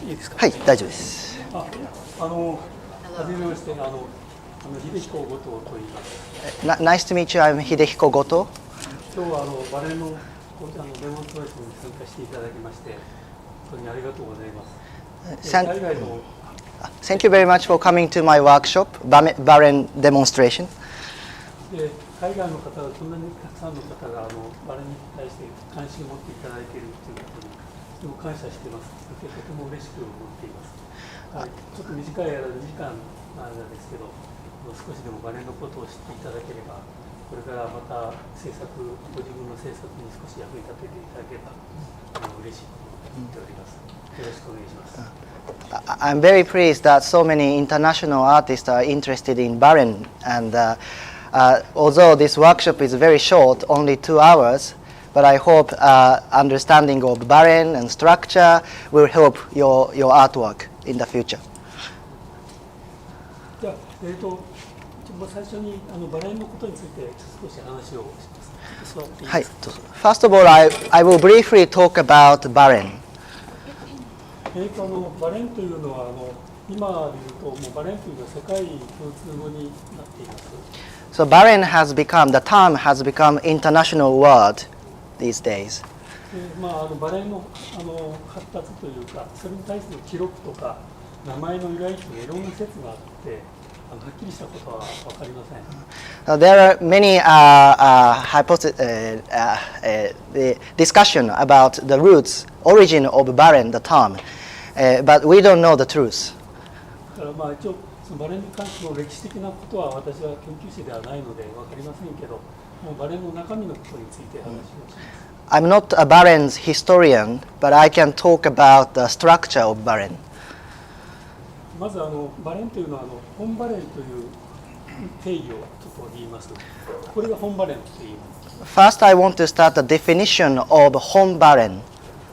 いいですか。はい、大丈夫です。はじめまして、秀彦後藤と言います。Nice to meet you. I'm Hidehiko Goto. 今日はバレーのデモンストレーションに参加していただきまして、本当にありがとうございます。海外の Thank you very much for coming to my workshop, Baren demonstration. で海外の方がこんなにたくさんの方がバレーに対して関心を持っていただいているということにとても感謝しています。とても嬉しく思っています。はい、ちょっと短い2時間なんですけど、少しでもバレーのことを知っていただければ、これからまたご自分の制作に少し役に立てていただければ嬉しいと思っております。よろしくお願いします。I'm very pleased that so many international artists are interested in Baren, and although this workshop is very short, only 2 hours, but I hope understanding of Baren and structure will help your artwork in the future. じゃあ、最初にバレンのことについて少し話をします。座っていいですか。はい。First of all, I will briefly talk about Baren. バレンというのは今でいうともうバレンというのは世界共通語になっています。So Baren the term has become international word these days. バレンの発達というか、それに対する記録とか名前の由来といういろんな説があって、はっきりしたことは分かりません。There are many the discussion about the origin of Baren, the term, but we don't know the truth. だから一応バレンに関しての歴史的なことは私は研究者ではないので分かりませんけど、もうバレンの中身のことについて話をします。I'm not a Baren's historian, but I can talk about the structure of Baren. まずバレンというのは本バレンという定義をちょっと言います。これが本バレンと言います。First, I want to start the definition of 本バレン.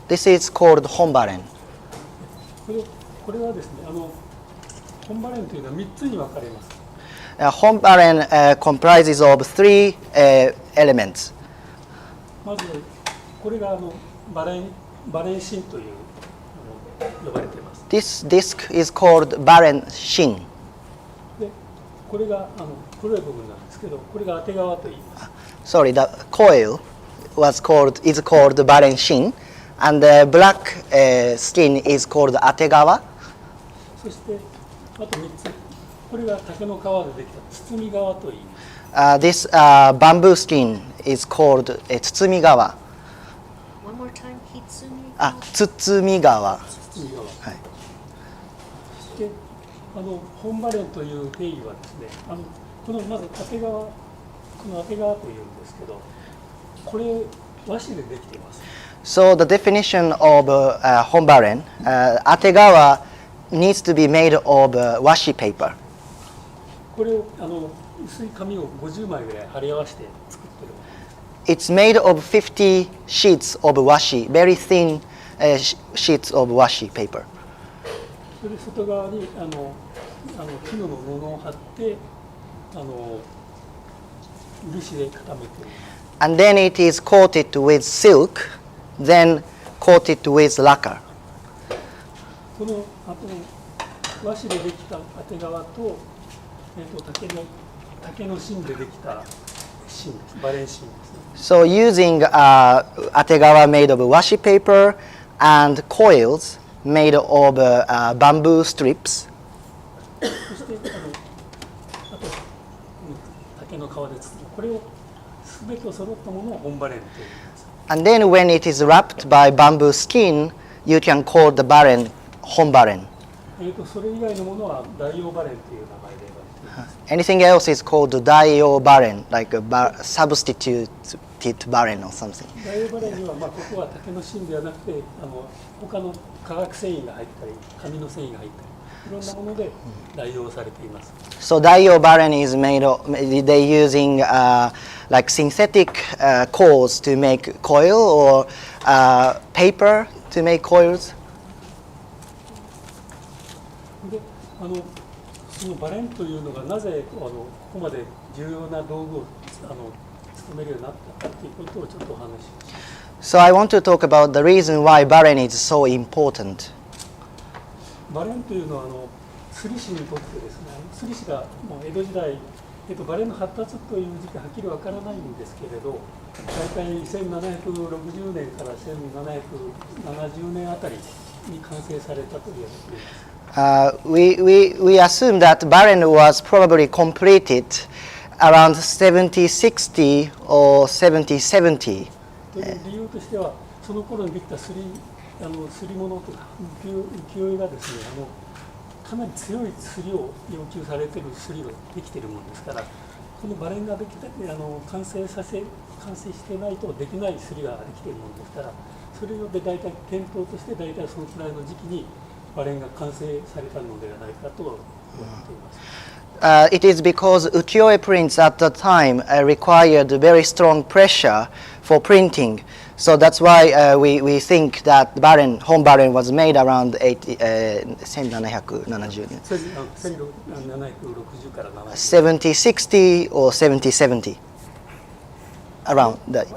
This is called 本バレン。これはですね、本バレンというのは3つに分かれます。本バレンcomprises of 3 elements. まずこれがバレン芯という呼ばれています。This disc is called Baren Shin. で、これが黒い部分なんですけど、これが当て側と言います。Sorry, the coil is called Baren Shin, and the black skin is called Ategawa. そしてあと3つ、これが竹の皮でできた包み側と言います。This bamboo skin is called 包み側。One more time, 包み側。包み側。はい。そして本バレンという定義はですね、このまず当て側というんですけど、これ和紙でできています。So the definition of 本バレン、Ategawa needs to be made of washi paper. これを薄い紙を50枚ぐらい貼り合わせて作っているわけです。It's made of 50 sheets of washi, very thin sheets of washi paper. それで外側に絹の布を貼って漆で固めている。And then it is coated with silk, then coated with lacquer. この和紙でできた当て側と、竹の芯でできた芯です。バレン芯ですね。So using Ategawa made of washi paper and coils made of bamboo strips. そしてあと竹の皮で包むこれを全てを揃ったものを本バレンと言います。And then when it is wrapped by bamboo skin, you can call the baren 本バレン。それ以外のものは代用バレンという名前で呼ばれています。Anything else is called 代用バレン, like a substitute baren or something. 代用バレンにはここは竹の芯ではなくて他の化学繊維が入ったり紙の繊維が入ったりいろんなもので代用されています。So 代用バレン is made of, they using like synthetic cores to make coil or paper to make coils. でそのバレンというのがなぜここまで重要な道具を務めるようになったかということをちょっとお話しします。So I want to talk about the reason why baren is so important. バレンというのは摺師にとってですね、摺師がもう江戸時代、バレンの発達という時期はっきりわからないんですけれど、大体1760年から1770年あたりに完成されたと言われています。We assume that Baren was probably completed around 7060 or 7070. という理由としては、その頃にできた摺り物とか浮世絵がですね、かなり強い摺りを要求されている摺りができているものですから、このバレンができた完成してないとできない摺りができているものですから、それで大体検討として大体そのくらいの時期にバレンが完成されたのではないかと言われています。It is because ukiyo-e prints at the time required very strong pressure for printing. So that's why we think that home Baren was made around 1770年。1760から70。7060 or 7070. Around that.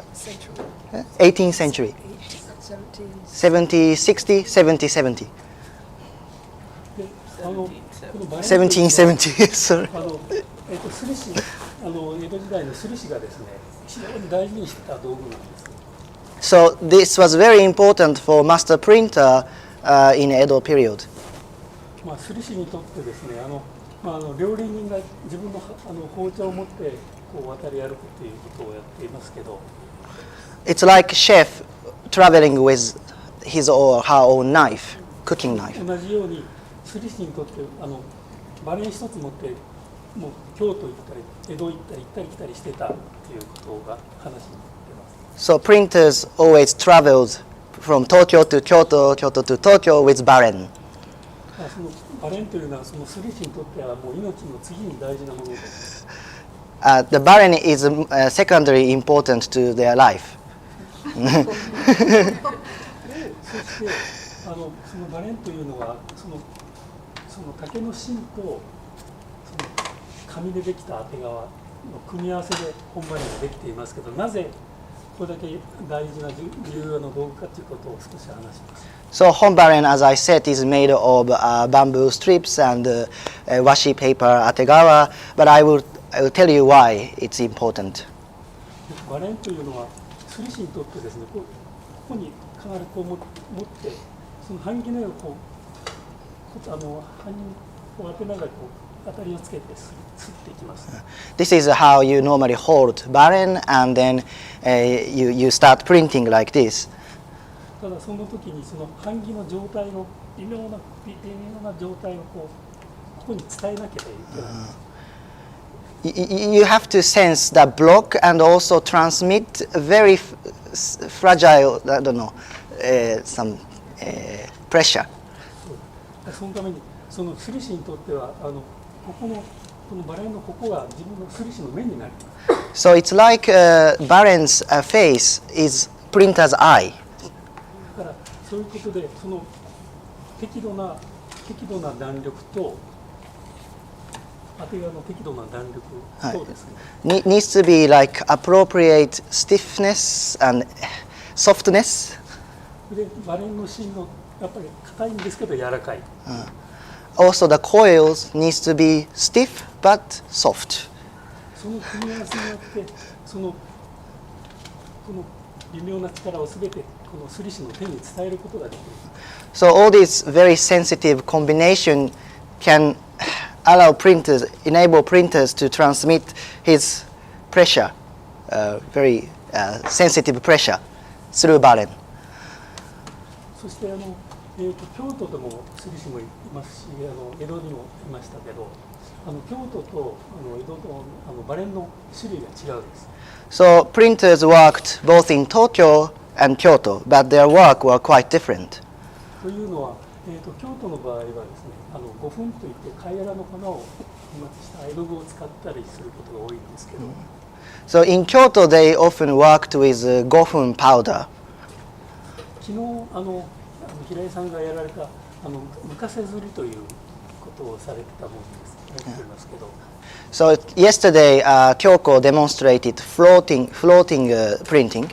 18th century. 7060, 7070. 1770. Sorry. 摺師、江戸時代の摺師がですね、非常に大事にしてた道具なんです。So this was very important for master printer in Edo period. 摺師にとってですね、料理人が自分の包丁を持ってこう渡り歩くということをやっていますけど。It's like chef traveling with his or her own knife, cooking knife. 同じように摺師にとってバレン一つ持ってもう京都行ったり江戸行ったり行ったり来たりしてたということが話になってます。So printers always traveled from Tokyo to Kyoto, Kyoto to Tokyo with Baren. そのバレンというのはその摺師にとってはもう命の次に大事なものです。The Baren is secondary important to their life. そしてそのバレンというのはその竹の芯とその紙でできた当て革の組み合わせで本バレンができていますけど、なぜこれだけ大事な重要な道具かということを少し話します。So honbaren, as I said, is made of bamboo strips and washi paper Ategawa, but I will tell you why it's important. バレンというのは摺師にとってですね、ここに必ずこう持ってその半木のように半木を当てながらこう当たりをつけて摺っていきます。This is how you normally hold baren, and then you start printing like this. ただその時にその半木の状態の微妙な状態をここに伝えなければいけない。You have to sense the block and also transmit very fragile, I don't know, some pressure. そのためにその摺師にとってはこのバレンのここが自分の摺師の目になります。So it's like Baren's face is printer's eye. だからそういうことでその適度な弾力と当て革の適度な弾力とですね。Needs to be like appropriate stiffness and softness. でバレンの芯のやっぱり硬いんですけど柔らかい。Also the coils needs to be stiff but soft. その組み合わせによってこの微妙な力をすべてこの摺師の手に伝えることができる。So all this very sensitive combination can enable printers to transmit his pressure, very sensitive pressure through baren. そして京都でも摺師もいますし、江戸にもいましたけど、京都と江戸とバレンの種類が違うんです。So printers worked both in Tokyo and Kyoto, but their work were quite different. というのは、京都の場合はですね、五粉といって貝殻の粉を粉末した絵の具を使ったりすることが多いんですけど。So in Kyoto they often worked with gofun powder. 昨日平井さんがやられた浮かせ摺りということをされてたものです。やっていますけど。So yesterday, Kyoko demonstrated floating printing.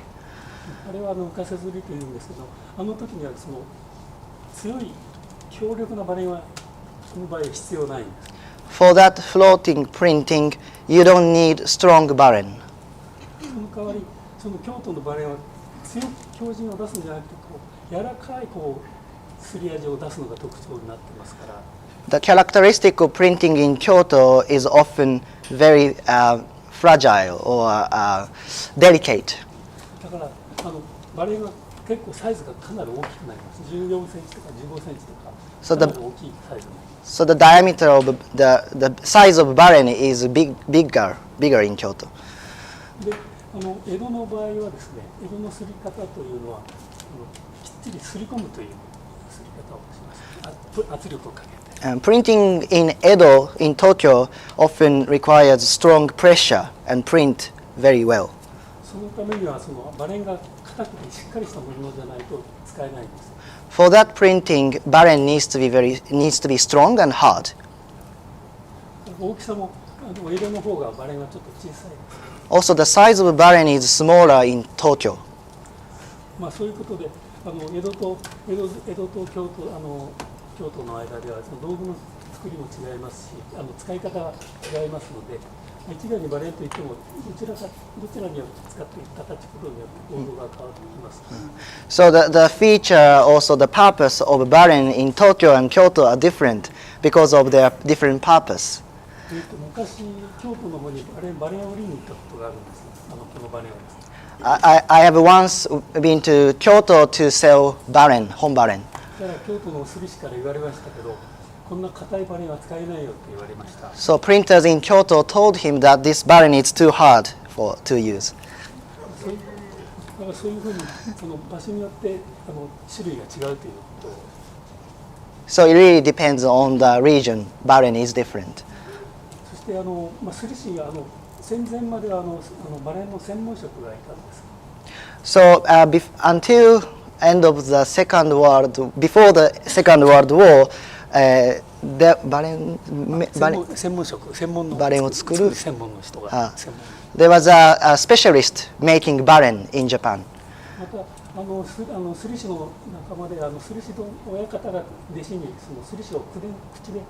あれは浮かせ摺りというんですけど、時にはその強い強力なバレンはこの場合必要ないんです。For that floating printing, you don't need strong baren. その代わり、その京都のバレンは強く強靭を出すんじゃなくて、柔らかいすり味を出すのが特徴になってますから。The characteristic of printing in Kyoto is often very fragile or delicate. だからバレンは結構サイズがかなり大きくなります。14センチとか15センチとか、かなり大きいサイズになります。So the diameter of the size of baren is bigger in Kyoto. で、江戸の場合はですね、江戸のすり方というのはきっちりすり込むというすり方をします。圧力をかけて。Printing in Edo, in Tokyo, often requires strong pressure and print very well. そのためにはバレンが硬くてしっかりしたものじゃないと使えないんです。For that printing, baren needs to be strong and hard. 大きさも江戸の方がバレンはちょっと小さいです。Also, the size of baren is smaller in Tokyo. まあそういうことで江戸と京都の間ではその道具の作りも違いますし、使い方が違いますので、一概にバレンといってもどちらによって使っていく形ことによって道具が変わってきます。So the feature, also the purpose of baren in Tokyo and Kyoto are different because of their different purpose. 昔京都の方にバレンを売りに行ったことがあるんです。このバレンをです。I have once been to Kyoto to sell baren, home baren. だから京都のすり師から言われましたけど、こんな硬いバレンは使えないよって言われました。So printers in Kyoto told him that this baren is too hard to use. だからそういうふうにその場所によって種類が違うということを。So it really depends on the region. Baren is different. そしてすり師が戦前まではバレンの専門職がいたんです。So until end of the before the Second World War, the baren 専門のバレンを作る専門の人が専門。There was a specialist making baren in Japan. またすり師の仲間ですり師の親方が弟子にそのすり師を口で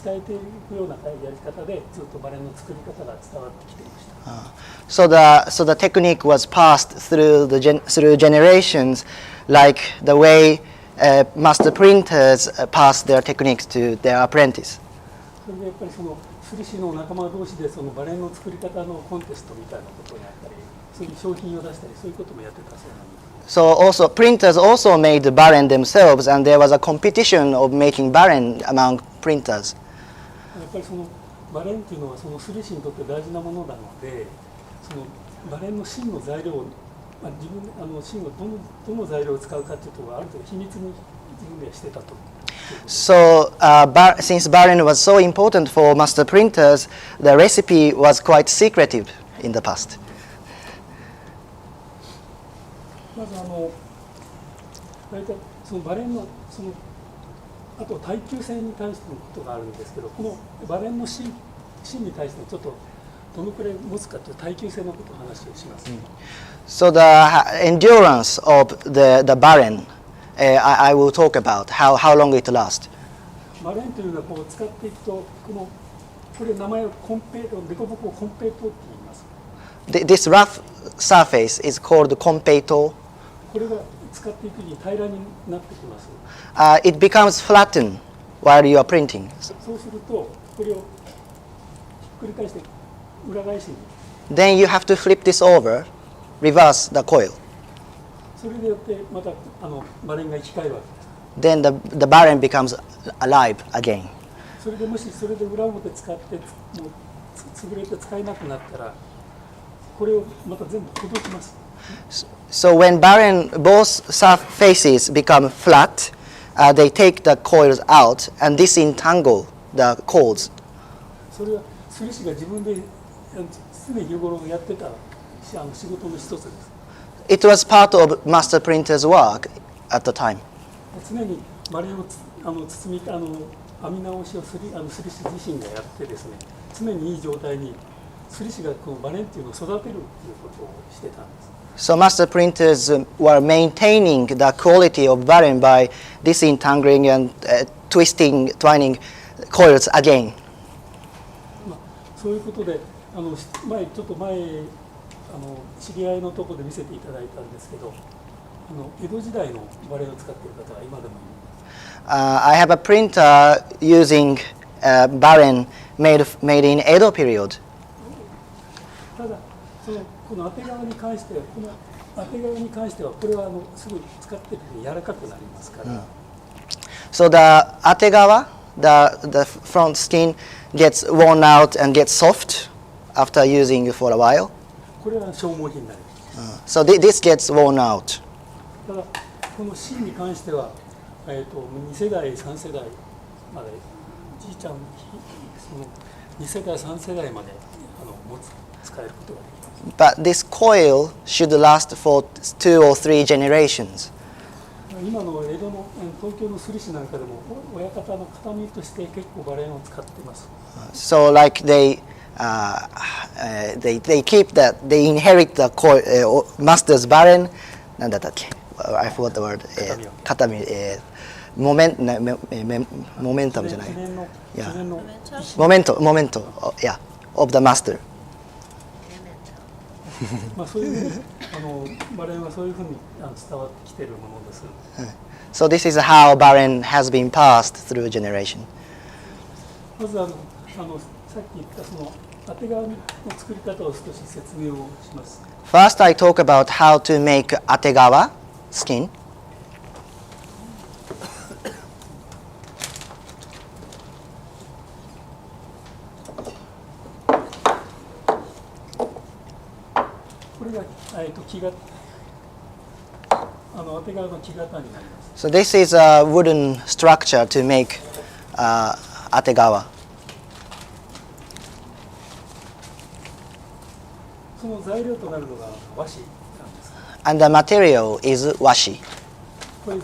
伝えていくようなやり方でずっとバレンの作り方が伝わってきていました。So the technique was passed through generations, like the way master printers pass their techniques to their apprentice. それでやっぱりすり師の仲間同士でバレンの作り方のコンテストみたいなことをやったり、そういう商品を出したり、そういうこともやってたそうなんです。So also printers also made baren themselves, and there was a competition of making baren among printers. やっぱりバレンっていうのはすり師にとって大事なものなので、バレンの芯の材料を自分で芯をどの材料を使うかっていうところがある程度秘密に自分ではしてたと。So since baren was so important for master printers, the recipe was quite secretive in the past. まず大体バレンのあと耐久性に対してのことがあるんですけど、このバレンの芯に対してちょっとどのくらい持つかという耐久性のことを話をします。So the endurance of the baren, I will talk about how long it lasts. バレンというのは使っていくとこれ名前をコンペイト、デコボコをコンペイトって言います。This rough surface is called konpeito. これが使っていくに平らになってきます。It becomes flattened while you are printing. そうするとこれをひっくり返して裏返しに。Then you have to flip this over, reverse the coil. それによってまたバレンが生き返るわけです。Then the baren becomes alive again. それでもしそれで裏表使ってもう潰れて使えなくなったらこれをまた全部ほどきます。So when both faces become flat, they take the coils out and disentangle the cords. それはすり師が自分で常日頃やってた仕事の一つです。It was part of master printer's work at the time. 常にバレンを包み編み直しをすり師自身がやってですね、常にいい状態にすり師がこのバレンっていうのを育てるっていうことをしてたんです。So master printers were maintaining the quality of baren by disentangling and twining coils again. そういうことで、ちょっと前知り合いのところで見せていただいたんですけど、江戸時代のバレエを使っている方が今でもいる。I have a printer using baren made in Edo period. ただこの当て側に関してはこれはすぐ使ってると柔らかくなりますから。So the Ategawa, the front skin gets worn out and gets soft after using for a while. これは消耗品になります。So this gets worn out. ただこの芯に関しては、2世代3世代までじいちゃんその2世代3世代まで使えることができます。But this coil should last for 2 or 3 generations. 今の江戸の東京の摺師なんかでも親方の形見として結構バレンを使っています。So like they keep that, they inherit the coil, master's baren. なんだったっけ? I forgot the word. 形見。momentum じゃない。momento. Yeah, of the master. そういうふうにバレンはそういうふうに伝わってきているものです。So this is how baren has been passed through generation. まずさっき言ったその当て側の作り方を少し説明をします。First, I talk about how to make Ategawa skin. これが木型当て側の木型になります。So this is a wooden structure to make Ategawa. その材料となるのが和紙なんです。And the material is washi. これ明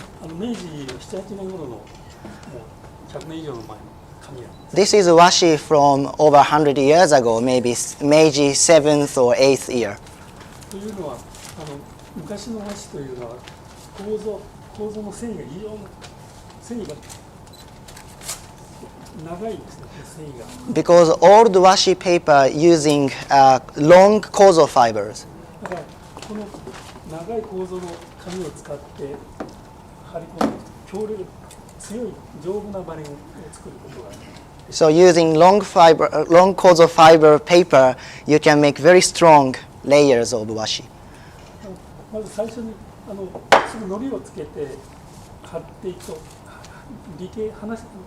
治7、8年頃のもう100年以上の前の紙なんです。This is washi from over 100 years ago, maybe Meiji 7th or 8th year. というのは昔の和紙というのは構造の繊維が非常に繊維が長いですね。繊維が。Because old washi paper using long kozo fibers. だからこの長い構造の紙を使って張り込む強力強い丈夫なバレンを作ることができる。So using long kozo fiber paper, you can make very strong layers of washi. まず最初にすぐ糊をつけて貼っていくと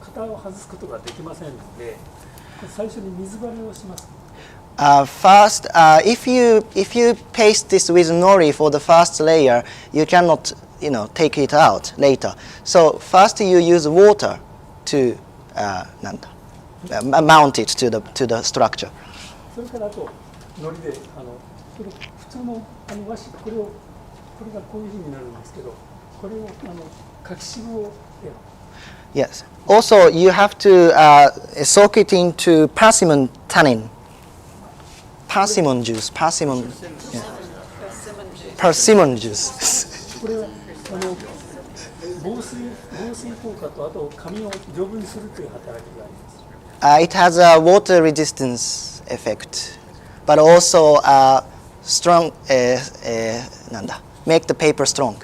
型を外すことができませんので、最初に水張りをします。First, if you paste this with nori for the first layer, you cannot, take it out later. So first you use water to mount it to the structure. それからあと糊で普通の和紙これがこういうふうになるんですけど、これを柿渋をYes. Also, you have to soak it into persimmon tannin. Persimmon juice. Persimmon juice. これは防水効果とあと紙を丈夫にするという働きがあります。It has a water resistance effect, but also strong. Make the paper strong.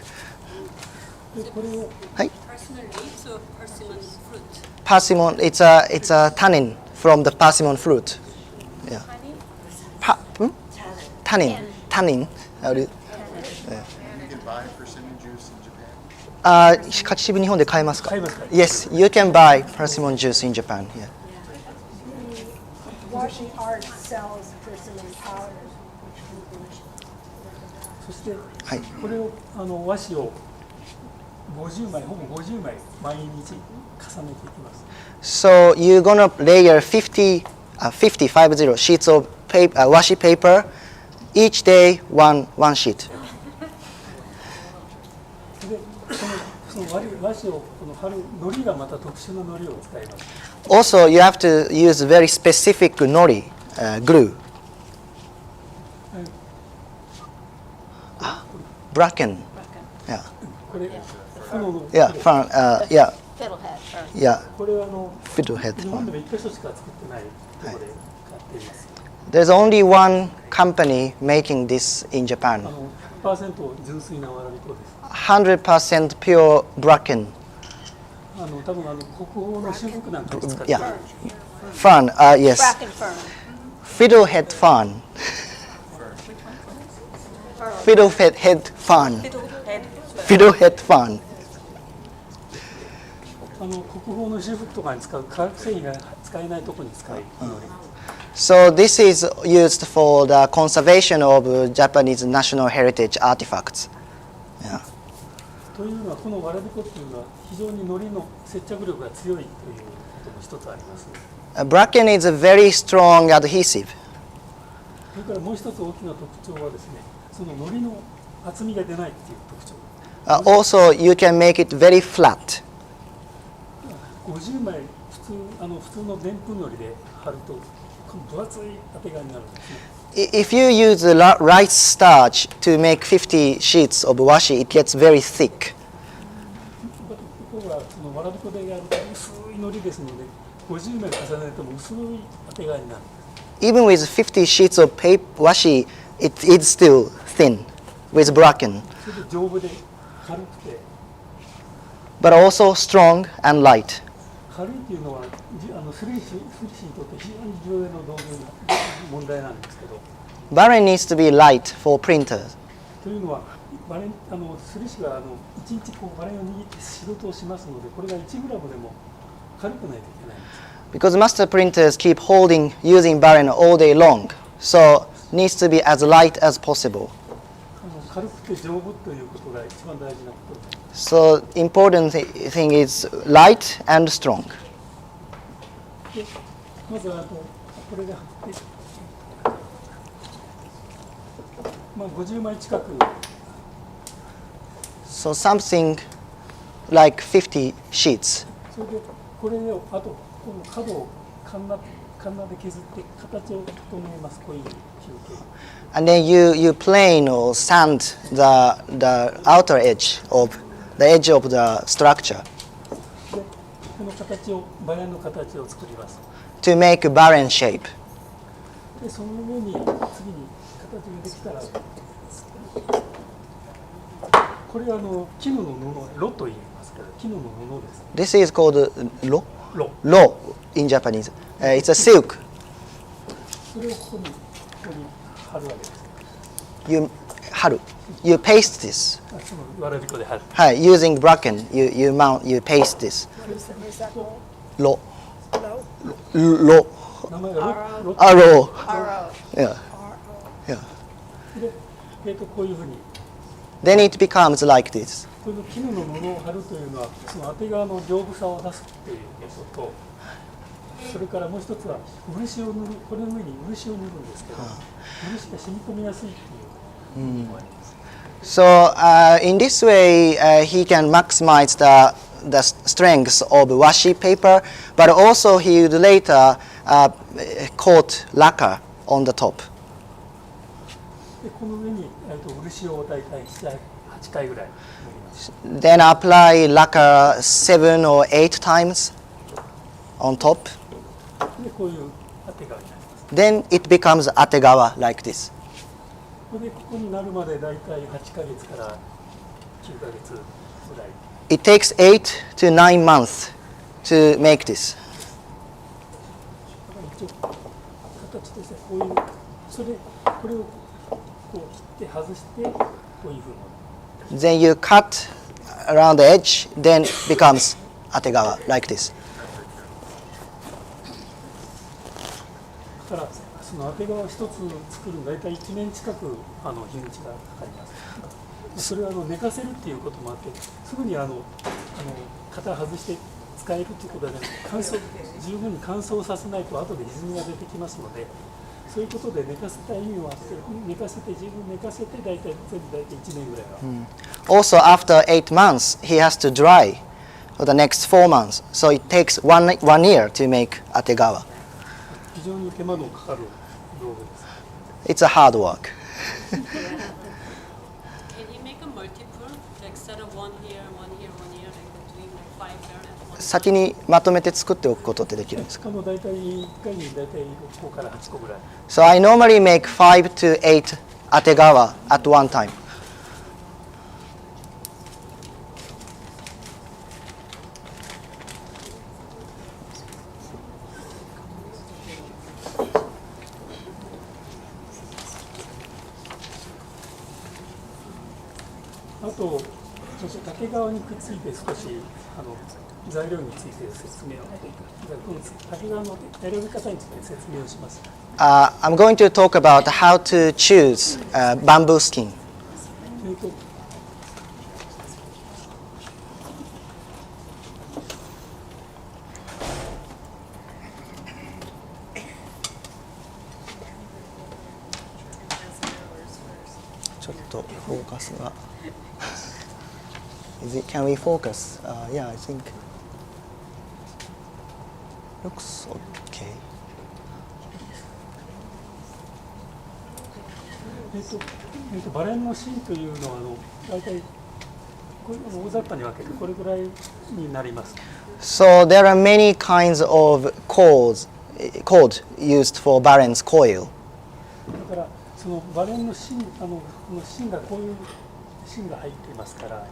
これをはい。Persimmon leaves or persimmon fruit? Persimmon. It's a tannin from the persimmon fruit. Yeah. Honey? Tannin. How do you? You can buy persimmon juice in Japan. 柿渋日本で買えますか？買えますか？ Yes, you can buy persimmon juice in Japan. Yeah. Washing art sells persimmon powder. そして、はい。これを和紙を50枚ほぼ50枚毎日重ねていきます。So you're gonna layer 50 sheets of paper, washi paper, each day one sheet. で、その和紙を貼る糊がまた特殊な糊を使います。Also, you have to use very specific nori glue. Bracken. Yeah. これ、フノの Yeah. Fiddlehead. Yeah, これは fiddlehead 日本で fan. も1箇所しか作ってないところで買っています。 There's only one company making this in Japan. 100% 純粋なわらび粉です。 100% pure bracken. 多分国宝の修復なんかに使って Yeah. Fan, yes. Bracken fern. Fiddlehead fan. Fiddlehead fan. Fiddlehead fan. 国宝の修復とかに使う化学繊維が使えないところに使い、So this is used for the conservation of Japanese national heritage artifacts. Yeah. というのはこのわらび粉っていうのは非常に糊の接着力が強いということも一つあります。 Bracken is a very strong adhesive. それからもう一つ大きな特徴はですね、その糊の厚みが出ないっていう特徴。Also, you can make it very flat. 50枚普通のでんぷん糊で貼ると分厚い当てがになるんですね。If you use rice starch to make 50 sheets of washi, it gets very thick. ところがそのわらび粉でやると薄い糊ですので、50枚重ねても薄い当てがになる。Even with 50 sheets of paper washi, it is still thin with bracken, それで丈夫で軽くて、 but also strong and light. 軽いっていうのはスリ師にとって非常に重要な道具な問題なんですけど、 Baren needs to be light for printers というのはスリ師が1日バレンを握って仕事をしますので、これが1グラムでも軽くないといけないんです。 because master printers keep using Baren all day long, so needs to be as light as possible. 軽くて丈夫ということが一番大事なことです。 So important thing is light and strong. でまずこれで貼って、50枚近く、 So something like 50 sheets. それでこれをあとこの角をカンナで削って形を整えます。こういう球形。 And then you plane or sand the outer edge of the structure でこの形をバレンの形を作ります。 to make a Baren shape. でその上に次に形ができたら、これは絹の布、ロと言いますけど、絹の布です。 This is called lo ロ。 lo in Japanese. It's a silk. それをここに貼るわけです。 You paste this. そのわらび粉で貼る。 Hi, using bracken, you paste this. Is that gold? Lo. No. Lo. 名前がロ。 Aro. R-O. Yeah. Yeah. で、こういうふうに。 Then it becomes like this. この絹の布を貼るというのは、その当て側の丈夫さを出すということと、それからもう一つは漆を塗る、これの上に漆を塗るんですけど、漆が染み込みやすいっていうのがあります。 So in this way, he can maximize the strength of washi paper, but also he would later coat lacquer on the top. でこの上に漆を大体8回ぐらい塗ります。 Then apply lacquer 7 or 8 times on top. でこういう当て側になります。 Then it becomes Ategawa like this. でここになるまで大体8ヶ月から9ヶ月ぐらい。 It takes 8 to 9 months to make this. 一応形としてこういうこれをこう切って外してこういうふうに。 Then you cut around the edge, then becomes Ategawa like this. だからその当て側一つ作るの大体1年近く日にちがかかります。それは寝かせるっていうこともあって、すぐに型外して使えるっていうことで十分に乾燥させないと後で歪みが出てきますので、そういうことで寝かせた意味はあって、十分寝かせて大体1年ぐらいは。Also, after 8 months, he has to dry for the next 4 months. So it takes one year to make Ategawa. 非常に手間のかかる道具です。 It's a hard work. Can he make a multiple, like set up one here, one here, one here, like doing like 5 there at 先にまとめて作っておくことってできるんですか？大体1回に大体6個から8個ぐらい。So I normally make 5 to 8 Ategawa at one time. あと、竹側にくっついて少し材料について説明を竹側の選び方について説明をします。I'm going to talk about how to choose bamboo skin. ちょっとフォーカスが。Can we focus? Yeah, I think looks okay. バレンの芯というのは大体大雑把に分けてこれぐらいになります。So there are many kinds of cord used for Baren's coil. だからそのバレンの芯この芯がこういう芯が入っていますから、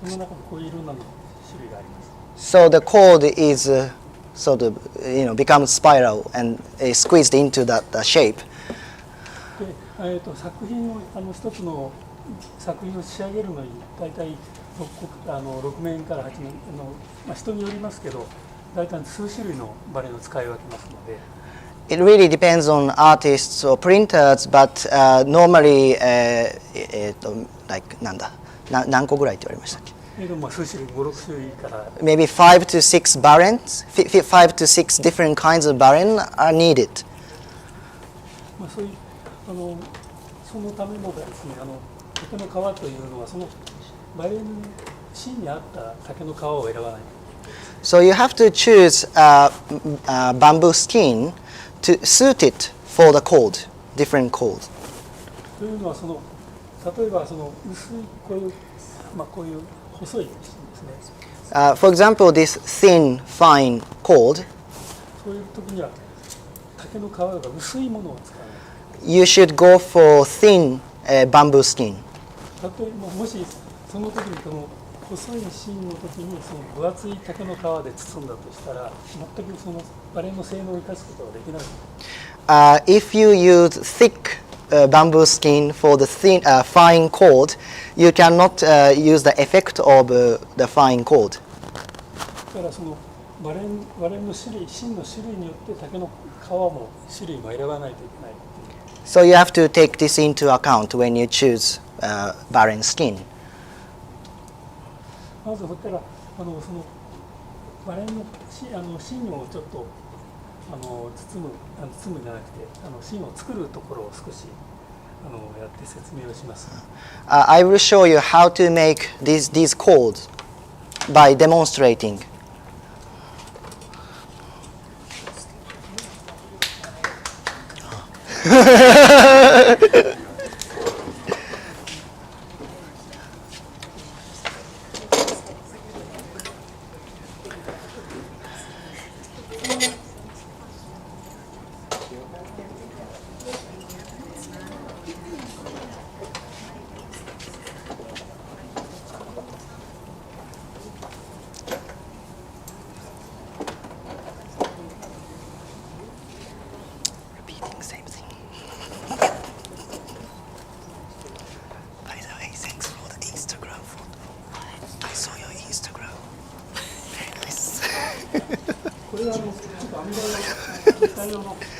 この中にこういういろんな種類があります。So the cord is sort of becomes spiral and is squeezed into that shape. で、作品を一つの作品を仕上げるのに大体6面から8面人によりますけど大体数種類のバレンを使い分けますので。It really depends on artists or printers, but normally like 何個ぐらいって言われましたっけ？数種類5、6種類から。Maybe 5 to 6 barens, 5 to 6 different kinds of baren are needed. そういうそのためのですね、竹の皮というのはそのバレン芯に合った竹の皮を選ばない。So you have to choose bamboo skin to suit it for the cord, different cord. というのは例えば薄いこういう細い芯ですね。For example, this thin, fine cord. そういう時には竹の皮が薄いものを使わない。You should go for thin bamboo skin. もしその時にこの細い芯の時にその分厚い竹の皮で包んだとしたら全くそのバレンの性能を生かすことができない。If you use thick bamboo skin for the fine cord, you cannot use the effect of the fine cord. だからそのバレンの種類、芯の種類によって竹の皮も種類も選ばないといけない。So you have to take this into account when you choose baren skin. まずそこからそのバレンの芯をちょっと包むんじゃなくて芯を作るところを少しやって説明をします。I will show you how to make these cords by demonstrating.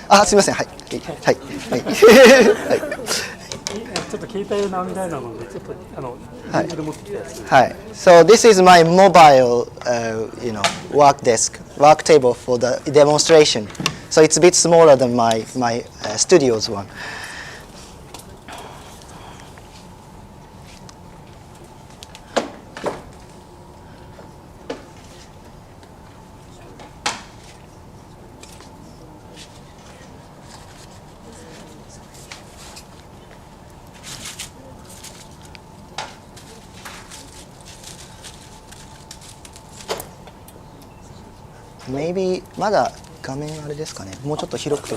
あ、すみません。はい。はい。はい。ちょっと携帯用の網台なので、ちょっとはいで持ってきたやつ。はい。So this is my mobile, work desk, work table for the demonstration. So it's a bit smaller than my studio's one. maybe まだ画面あれですかね。もうちょっと広くて。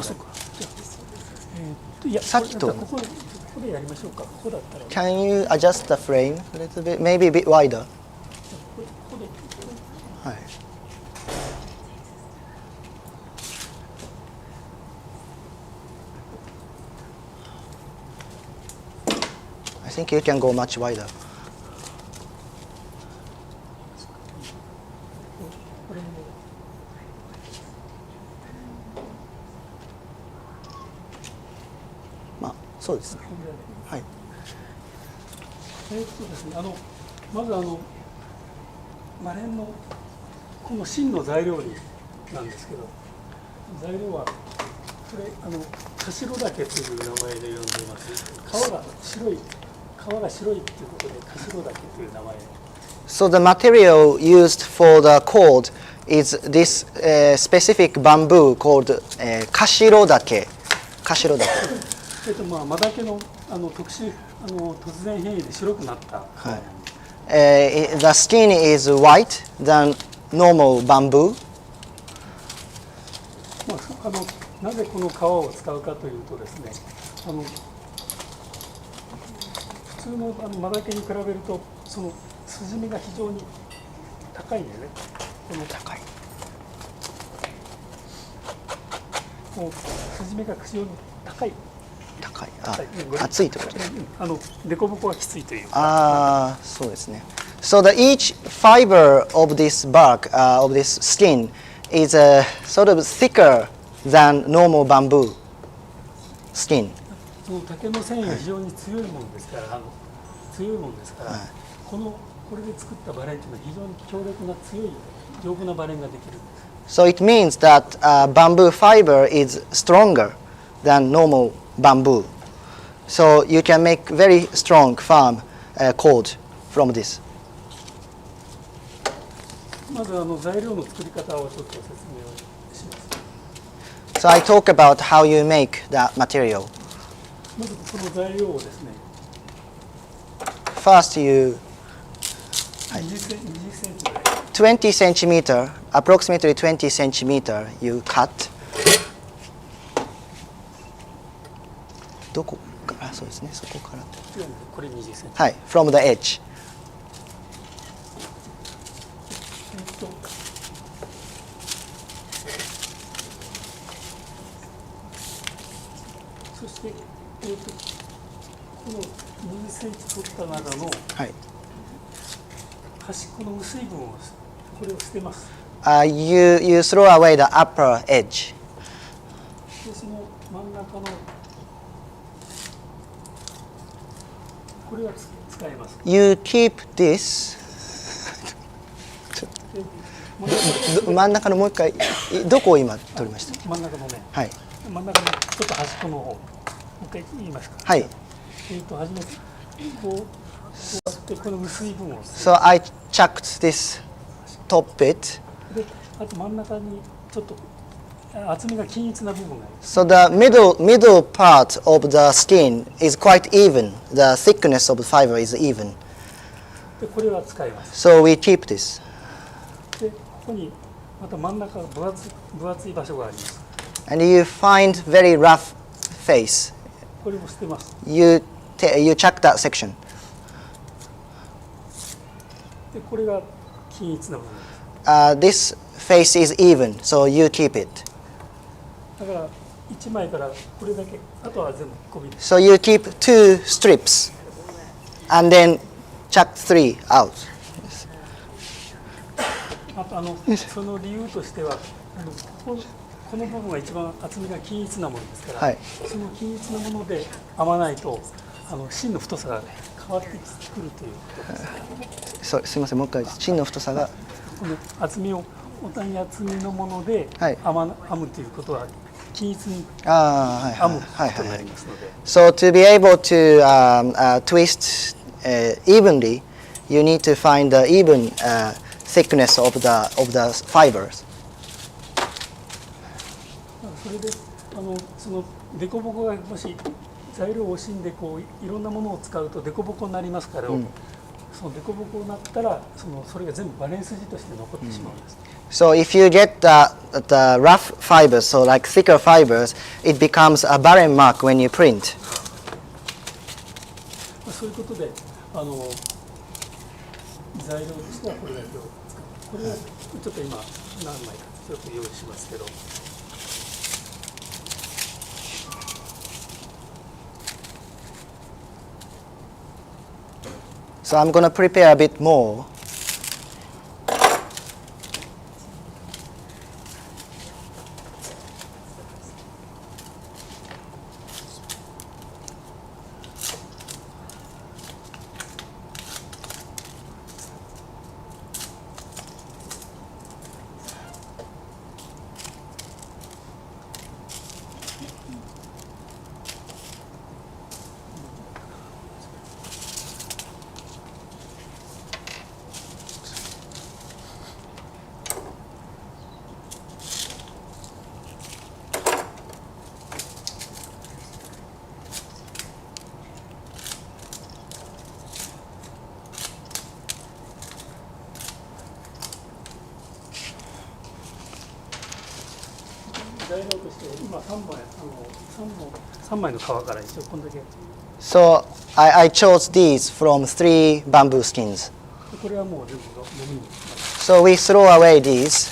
いや、さっきとここでやりましょうか。ここだったら。Can you adjust the frame a little bit? Maybe a bit wider. ここで。はい。I think you can go much wider. まあそうですね。はい。ですね。まずマレンのこの芯の材料なんですけど、材料はこれ田代岳という名前で呼んでいます。皮が白いっていうことで田代岳という名前。So the material used for the cord is this specific bamboo called カシロダケ。カシロダケ。マダケの特殊突然変異で白くなった。はい。The skin is white than normal bamboo. なぜこの皮を使うかというとですね、普通のマダケに比べるとその筋目が非常に高いんでね。この高い。こう筋目が非常に高い。高い。厚いところ。デコボコがきついという。そうですね。So the each fiber of this bark, of this skin, is sort of thicker than normal bamboo skin. その竹の繊維が非常に強いものですから、これで作ったバレンというのは非常に強力な強い丈夫なバレンができるんです。So it means that bamboo fiber is stronger than normal bamboo. So you can make very strong firm cord from this. まず材料の作り方をちょっと説明をします。So I talk about how you make that material. まずその材料をですね。First you 20センチぐらい。20 centimeter, approximately 20 centimeter, you cut. どこから、そうですね、そこから。これ20センチ。はい、from the edge. そして、この20センチ取った中の、はい。端っこの薄い部分をこれを捨てます。You throw away the upper edge. でその真ん中のこれは使います。You keep this. 真ん中のもう一回どこを今取りました。真ん中のね。はい。真ん中のちょっと端っこの方。もう一回言いますか。はい。初めてこうでこの薄い部分を。So I chucked this top bit. で、あと真ん中にちょっと厚みが均一な部分があります。So the middle part of the skin is quite even. The thickness of the fiber is even. で、これは使います。So we keep this. で、ここにまた真ん中分厚い場所があります。And you find very rough face. これも捨てます。You chuck that section. で、これが均一な部分です。This face is even, so you keep it. だから1枚からこれだけ、あとは全部込みです。So you keep 2 strips, and then chuck 3 out. あとその理由としてはこの部分が一番厚みが均一なものですから、はい、その均一なもので編まないと芯の太さが変わってくるということです。すみません、もう一回芯の太さがこの厚みを同じ厚みのもので編むということは均一に編むことになりますので。So to be able to twist evenly, you need to find the even thickness of the fibers. それでそのデコボコがもし材料を惜しんでこういろんなものを使うとデコボコになりますから、そのデコボコになったらそれが全部バレン筋として残ってしまうんです。So if you get the rough fibers, so like thicker fibers, it becomes a barren mark when you print. そういうことで材料としてはこれだけを使う。これをちょっと今何枚かちょっと用意しますけど。So I'm going to prepare a bit more. So I chose these from 3 bamboo skins. So we throw away these.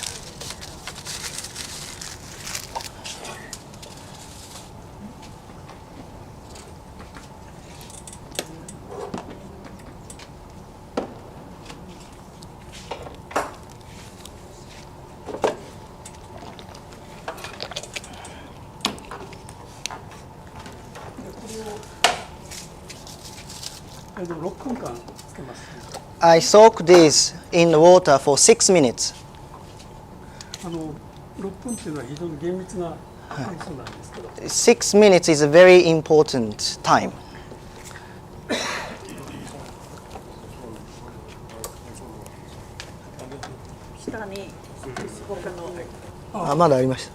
I soak these in the water for 6 minutes. 6 minutes is a very important time. あ、まだありました。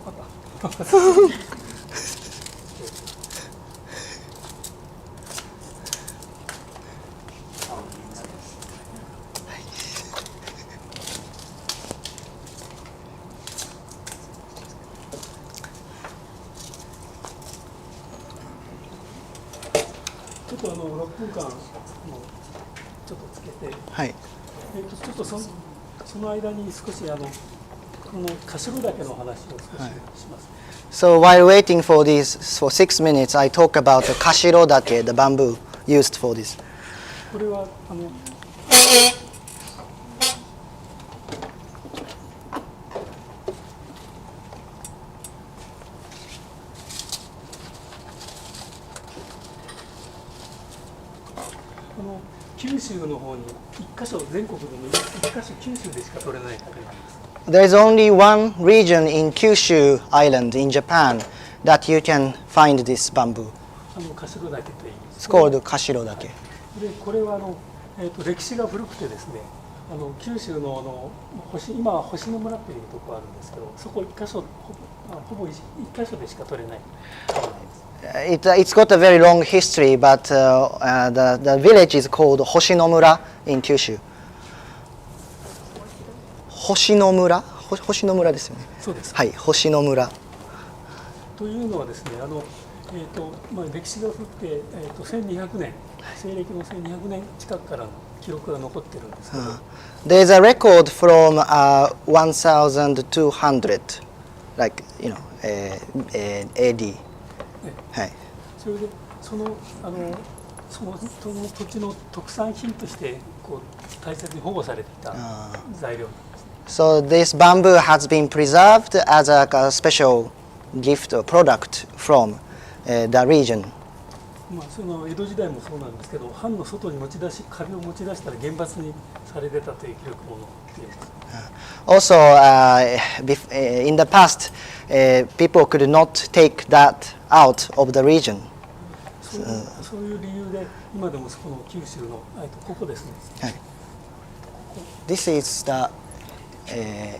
はい。ちょっとその間に少しこの頭だけの話を少しします。So while waiting for this for 6 minutes, I talk about the kashiro dake, the bamboo used for this. これは九州の方に1箇所全国でも1箇所九州でしか取れない竹なんです。There is only one region in Kyushu Island in Japan that you can find this bamboo. 頭だけといいます。It's called kashiro dake. でこれは歴史が古くてですね、九州の今は星野村っていうところあるんですけど、そこ1箇所ほぼ1箇所でしか取れない竹なんです。It's got a very long history, but the village is called Hoshinomura in Kyushu. Hoshinomura? Hoshinomura ですよね。そうです。はい、Hoshinomura。というのはですね、歴史が古くて、1200年、西暦の1200年近くからの記録が残ってるんですけど。There is a record from 1200, like AD. はい。それでその土地の特産品として大切に保護されていた材料なんです。So this bamboo has been preserved as a special gift or product from the region. その江戸時代もそうなんですけど、藩の外にカビを持ち出したら厳罰にされてたという記録も載っています。Also, in the past, people could not take that out of the region. そういう理由で今でもこの九州のここですね。はい。This is the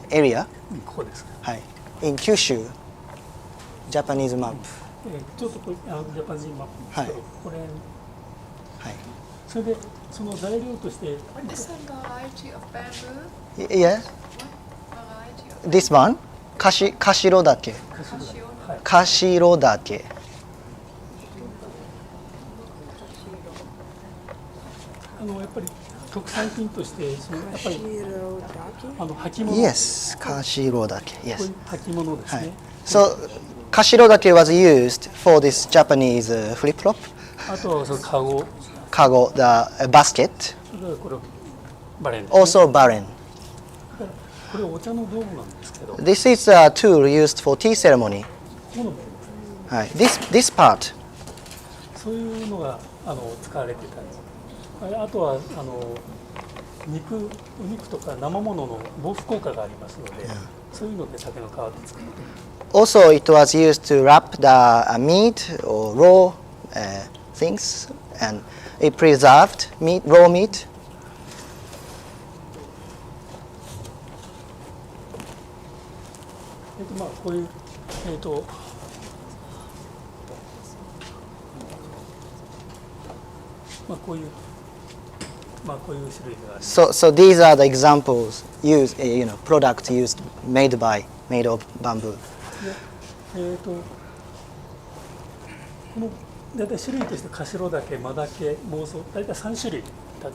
area. ここです。はい。In Kyushu, Japanese map. ちょっとジャパニーズマップですけど、これ。はい。それでその材料として。What is the variety of bamboo? Yeah. What variety of This one? カシロ岳。カシロ岳。やっぱり特産品としてやっぱり履物。Yes, カシロ岳。こうい Yes. う履物ですね。So, カシロ岳 was used for this Japanese flip-flop. あとはそのカゴ。Kago, the basket. これバレンですね。 Also barren. これお茶の道具なんですけど。 This is a tool used for tea ceremony. このThis part. そういうのが使われてたり、あとはお肉とか生ものの防腐効果がありますので、そういうので竹の皮で作って。Also, it was used to wrap the meat or raw things, and it preserved raw meat. まあこういうまあこういう種類がある。So these are the examples used, products made of bamboo. この大体種類としてカシロ岳、マダケ、モウソウ、大体3種類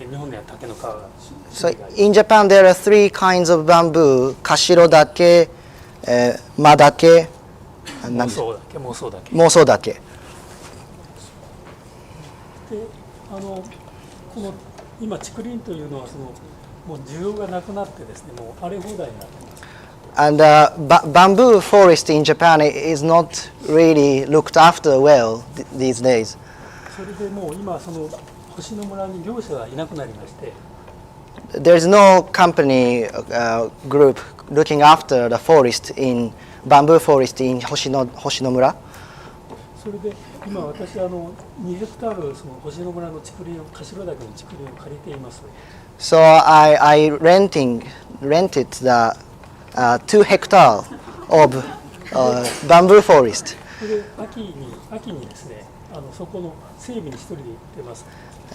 日本には竹の皮が So in Japan there are 3 kinds of bamboo: カシロ岳、マダケ、モウソウ岳、モウソウ岳。モウソウ岳。でこの今竹林というのはもう需要がなくなってですね、もう荒れ放題になっています。And bamboo forest in Japan is not really looked after well these days. それでもう今星野村に業者がいなくなりまして。There is no company group looking after the bamboo forest in 星野村。それで今私2ヘクタール星野村の竹林を柏岳の竹林を借りています。So I rented the 2 hectares of bamboo forest. それで秋にですねそこの整備に一人で行ってます。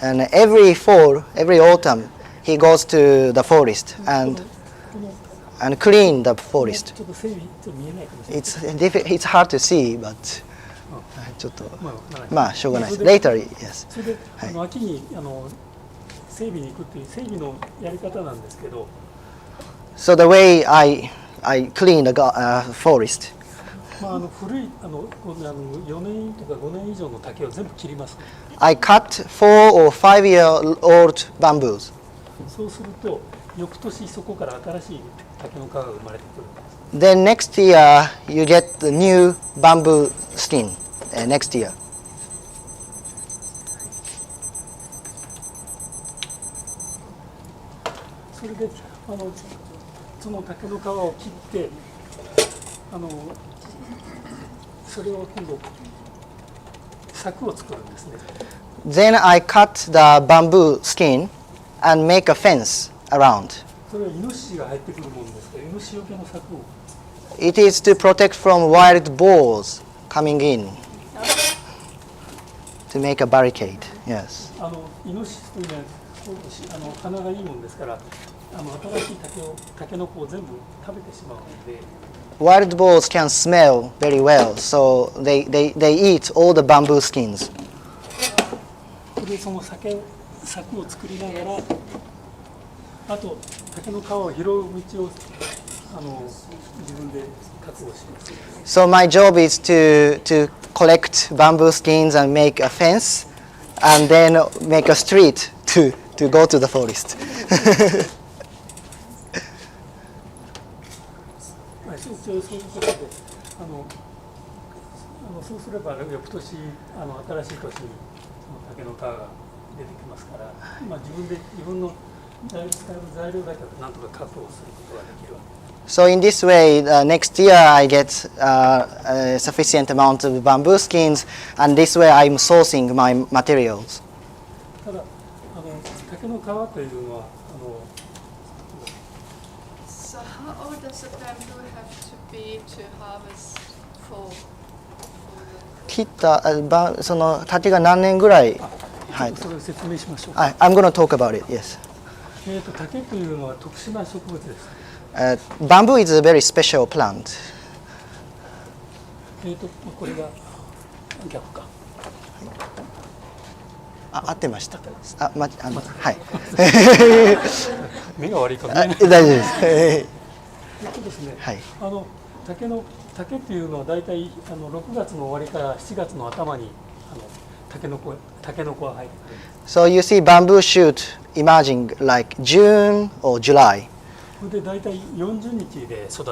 And every fall, every autumn, he goes to the forest and clean the forest. ちょっと整備見えないかもしれない。It's hard to see, but ちょっとまあしょうがないです。Later, yes. それで秋に整備に行くっていう整備のやり方なんですけど。So the way I clean the forest. まあ古い4年とか5年以上の竹を全部切ります。I cut 4 or 5-year-old bamboos. そうすると翌年そこから新しい竹の皮が生まれてくるんです。Then next year you get the new bamboo skin. Next year. それでその竹の皮を切ってそれを今度柵を作るんですね。Then I cut the bamboo skin and make a fence around. それはイノシシが入ってくるものですからイノシシよけの柵を。It is to protect from wild boars coming in. To make a barricade. Yes. イノシシというのは鼻がいいもんですから新しい竹の子を全部食べてしまうので。Wild boars can smell very well, so they eat all the bamboo skins. でその柵を作りながらあと竹の皮を拾う道を自分で確保します。So my job is to collect bamboo skins and make a fence, and then make a street to go to the forest. そういうことでそうすれば翌年新しい年に竹の皮が出てきますから自分の使える材料だけでなんとか確保することができるわけです。So in this way, next year I get a sufficient amount of bamboo skins, and this way I'm sourcing my materials. ただ竹の皮というのはSo how old does the bamboo have to be to harvest for? 切ったその竹が何年ぐらい？はい。それを説明しましょう。I'm going to talk about it. Yes. 竹というのは特殊な植物です。Bamboo is a very special plant. これが逆か。合ってました。はい。目が悪いかもね。大丈夫です。ですね。はい。竹っていうのはだいたい6月の終わりから7月の頭にタケノコが生えてくる。So you see bamboo shoot emerging like June or July. それでだいたい40日で一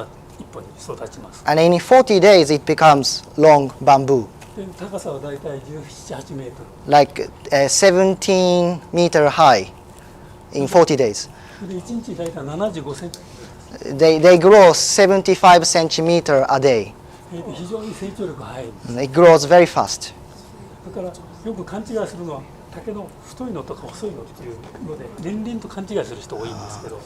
本に育ちます。And in 40 days it becomes long bamboo. で高さはだいたい17、8メートル。Like 17 meter high in 40 days. で1日だいたい75センチ。They grow 75 centimeter a day. 非常に成長力が速い。It grows very fast. だからよく勘違いするのは竹の太いのとか細いのっていうので年輪と勘違いする人多いんですけど。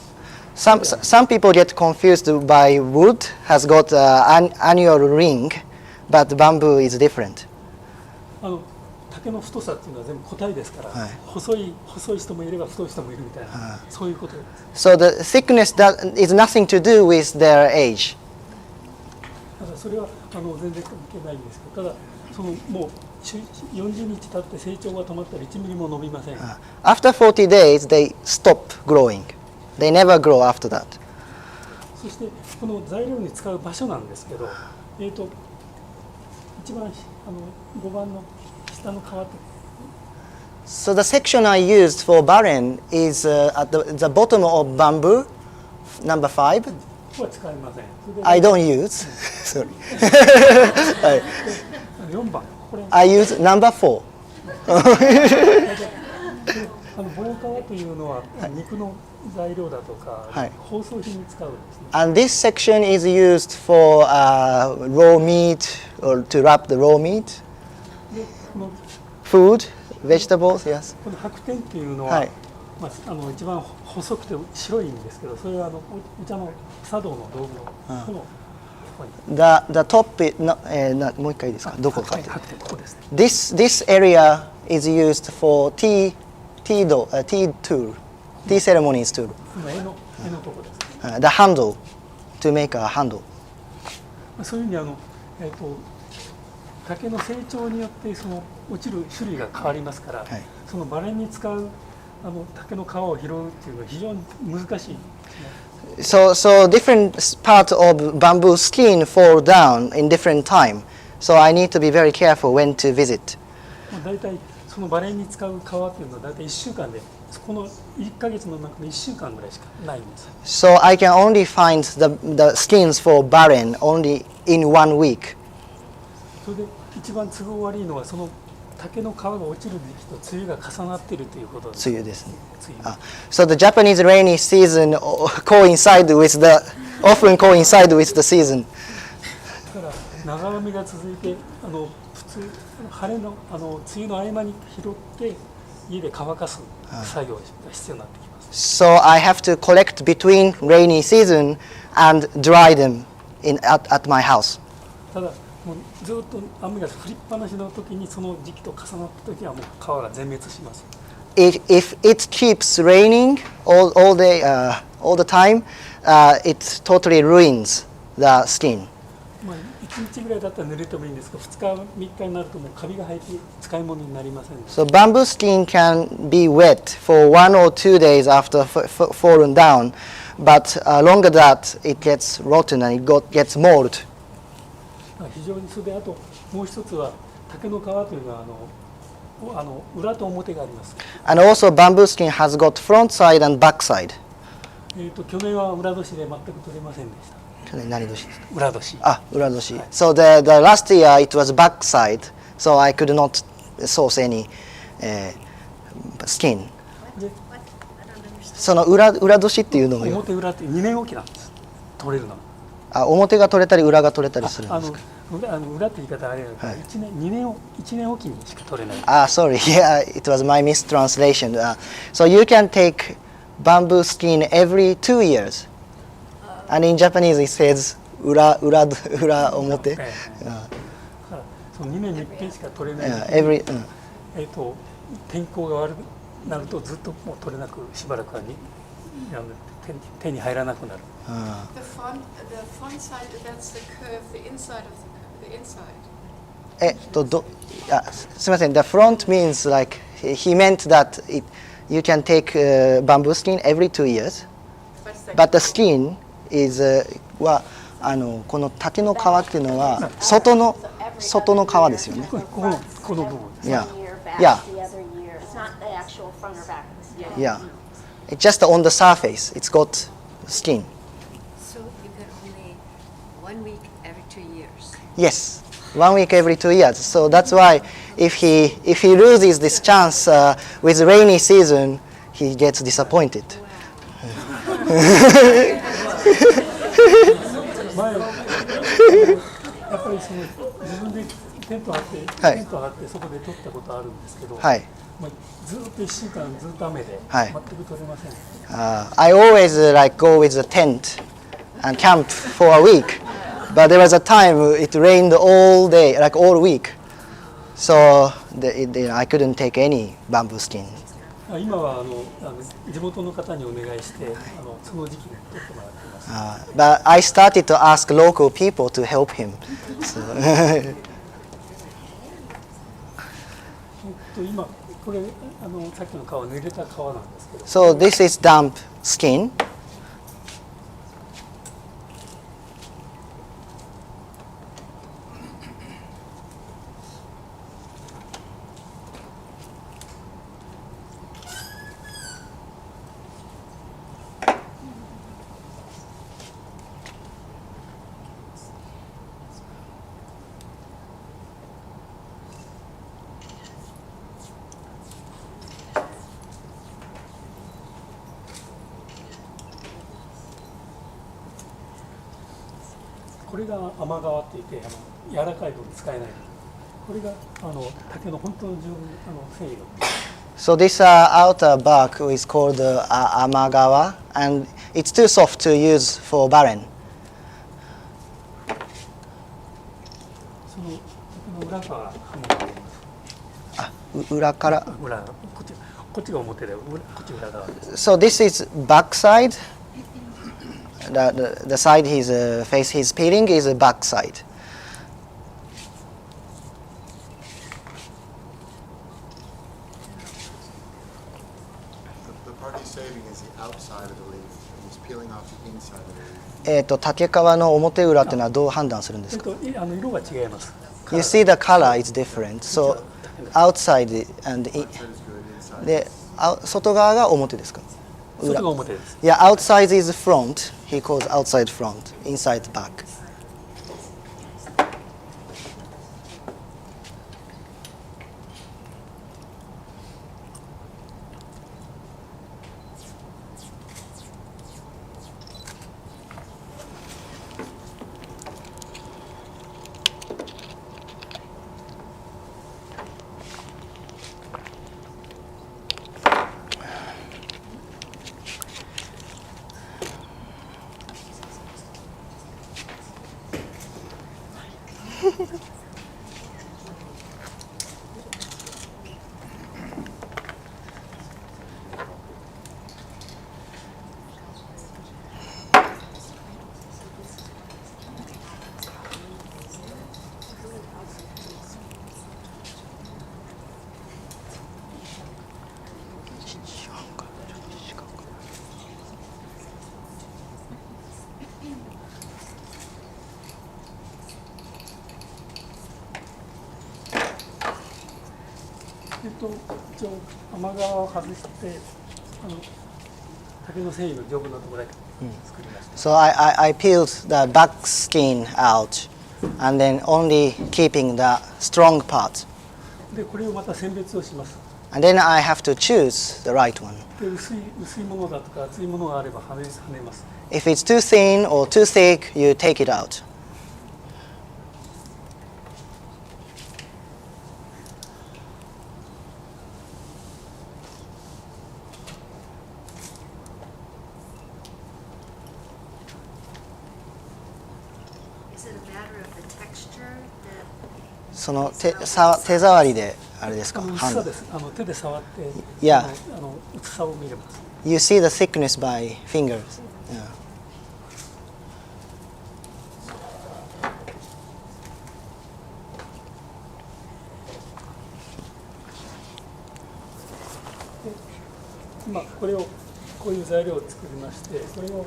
Some people get confused by wood has got an annual ring, but bamboo is different. 竹の太さっていうのは全部個体ですから、はい、細い人もいれば太い人もいるみたいな、そういうことです。So the thickness is nothing to do with their age. だからそれは全然関係ないんですけど、ただもう40日経って成長が止まったら1ミリも伸びません。After 40 days, they stop growing. They never grow after that. そしてこの材料に使う場所なんですけど、一番5番の下の皮って。So the section I used for baren is at the bottom of bamboo, number 5. ここは使いません。I don't use. Sorry. 4番。I use number 4. 棒皮というのは肉の材料だとか、包装品に使うんですね。And this section is used for raw meat or to wrap the raw meat, food, vegetables. Yes. この白天っていうのは、一番細くて白いんですけど、それはお茶の茶道の道具のこの。The top もう一回いいですか？どこか。白天ここですね。This area is used for tea tool, tea ceremonies tool. 絵のとこですね。The handle to make a handle. そういうふうに竹の成長によって落ちる種類が変わりますから、そのバレンに使う竹の皮を拾うっていうのは非常に難しい。So different parts of bamboo skin fall down in different time. So I need to be very careful when to visit. だいたいそのバレンに使う皮っていうのはだいたい1週間で、この1ヶ月の中で1週間ぐらいしかないんです。So I can only find the skins for baren only in 1 week. それで一番都合悪いのはその竹の皮が落ちる時期と梅雨が重なっているということです。梅雨ですね。So the Japanese rainy season often coincide with the season. だから長雨が続いて普通晴れの梅雨の合間に拾って家で乾かす作業が必要になってきます。So I have to collect between rainy season and dry them at my house. ただもうずっと雨が降りっぱなしの時にその時期と重なった時はもう皮が全滅します。If it keeps raining all the time, it totally ruins the skin. 1日ぐらいだったら濡れてもいいんですが、2日3日になるともうカビが生えて使い物になりません。So bamboo skin can be wet for 1 or 2 days after fallen down, but longer that it gets rotten and it gets mold. 非常にそれであともう一つは竹の皮というのは裏と表があります。And also bamboo skin has got front side and back side. 去年は裏年で全く取れませんでした。何年ですか？裏年。裏年。So the last year it was back side, so I could not source any skin. その裏年っていうのも表裏って2年おきなんです。取れるの。表が取れたり裏が取れたりするんですか？裏って言い方あれだから、1年おきにしか取れない。Sorry, yeah, it was my mistranslation. So you can take bamboo skin every 2 years, and in Japanese it says 裏表。その2年に1回しか取れない。天候が悪くなるとずっともう取れなくしばらくはやめて。手に入らなくなる。The front side, that's the curve, the inside of the inside. すみません。The front means like he meant that you can take bamboo skin every 2 years, but the skin is はこの竹の皮っていうのは外の皮ですよね。この部分。Yeah. One year back Yeah. the other year. It's not the actual front or back of the skin. Yeah. It's just on the surface. It's got skin. So you get only 1 week every 2 years. Yes. 1 week every 2 years. So that's why if he loses this chance with rainy season, he gets disappointed. 前やっぱりその自分でテント張ってそこで撮ったことあるんですけど、はい。ずっと1週間ずっと雨ではい全く撮れません。I always like go with the tent and camp for a week, but there was a time it rained all day, like all week, so I couldn't take any bamboo skin. 今は地元の方にお願いしてその時期に撮ってもらってます。But I started to ask local people to help him. So 今これさっきの皮濡れた皮なんですけど。So this is damp skin. これが甘皮って言って柔らかい分使えない。これが竹の本当の繊維の。So this outer bark is called Amagawa, and it's too soft to use for baren. その竹の裏から裏から裏こっちが表でこっち裏側です。So this is back side. The side his face he's peeling is the back side. The part he's saving is the outside of the leaf, and he's peeling off the inside of the leaf. 竹皮の表裏っていうのはどう判断するんですか？色が違います。You see the color is different. So outside and Outside is good, inside. で外側が表ですか？外が表です。Yeah, outside is front. He calls outside front, inside back. 一応甘皮を外して竹の繊維の丈夫なところだけ作りました。So I peeled the back skin out, and then only keeping the strong part. でこれをまた選別をします。And then I have to choose the right one. で薄いものだとか厚いものがあれば跳ねます。If it's too thin or too thick, you take it out. Is it a matter of the texture that その手触りであれですか？薄さです。手で触って、Yeah. 薄さを見れます。You see the thickness by fingers. Yeah. 今これをこういう材料を作りまして、これを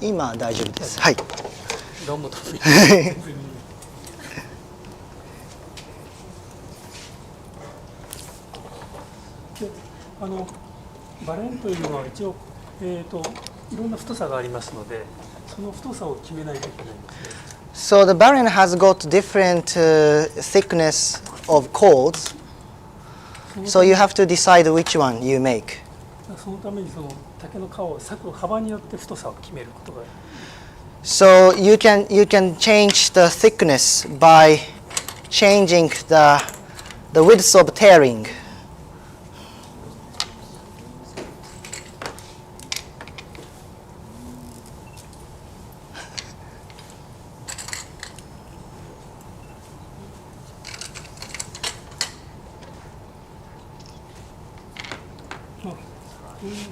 今大丈夫です。はい。どうもとでバレンというのは一応、いろんな太さがありますので、その太さを決めないといけないんですね。So the baren has got different thickness of cords. So you have to decide which one you make. そのためにその竹の皮を裂く幅によって太さを決めることが。So you can change the thickness by changing the width of tearing.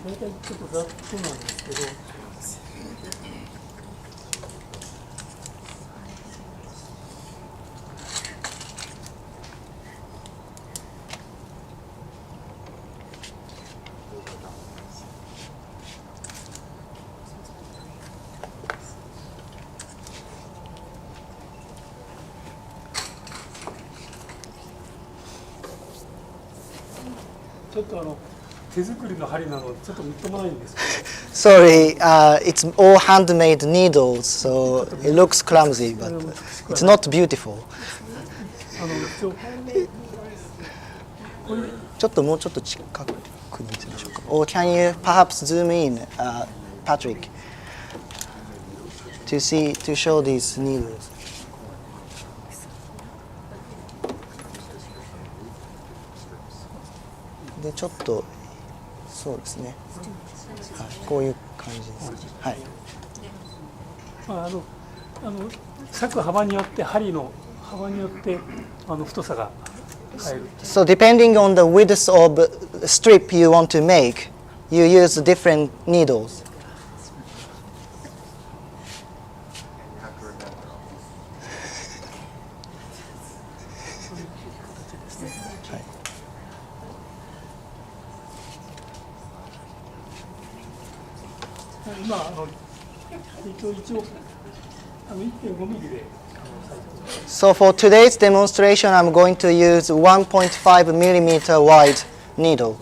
大体ちょっとざっとなんですけど。ちょっと手作りの針なのでちょっとみっともないんですけど。Sorry, it's all handmade needles, so it looks clumsy, but it's not beautiful. ちょっともうちょっと近く見てみましょうか。Or can you perhaps zoom in, Patrick, to show these needles? でちょっとそうですね。はい、こういう感じです。はい。裂く幅によって針の幅によって太さが変える。So depending on the width of strip you want to make, you use different needles. 今一応1.5ミリで。So for today's demonstration, I'm going to use 1.5 millimeter wide needle.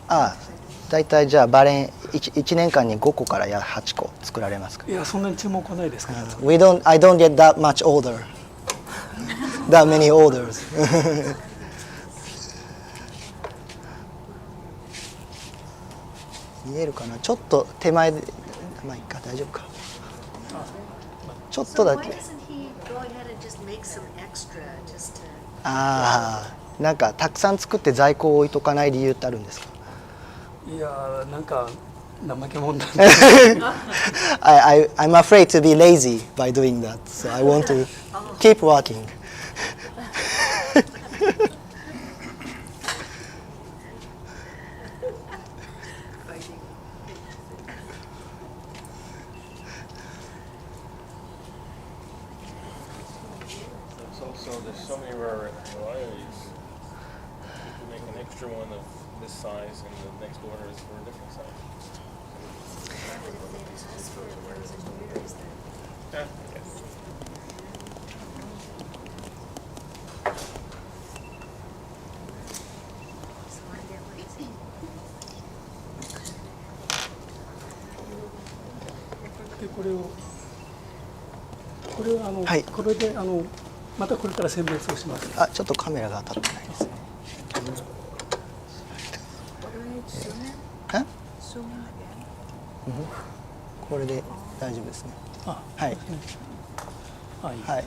Ah, 大体じゃあバレン 1年間に5個から8個作られますか？いやそんなに注文来ないですから。I don't get that much order. That many orders. 見えるかな？ちょっと手前で、まあいいか大丈夫か。ちょっとだけ。ああ、なんかたくさん作って在庫を置いとかない理由ってあるんですか？いやなんか怠け者なんで。I'm afraid to be lazy by doing that, so I want to keep working. So there's so many rare varieties. You can make an extra one of this size, and the next order is for a different size. Yeah, okay. はい。これでまたこれから選別をします。あ、ちょっとカメラが当たってないですね。え？これで大丈夫ですね。あ、はい。はい。はい。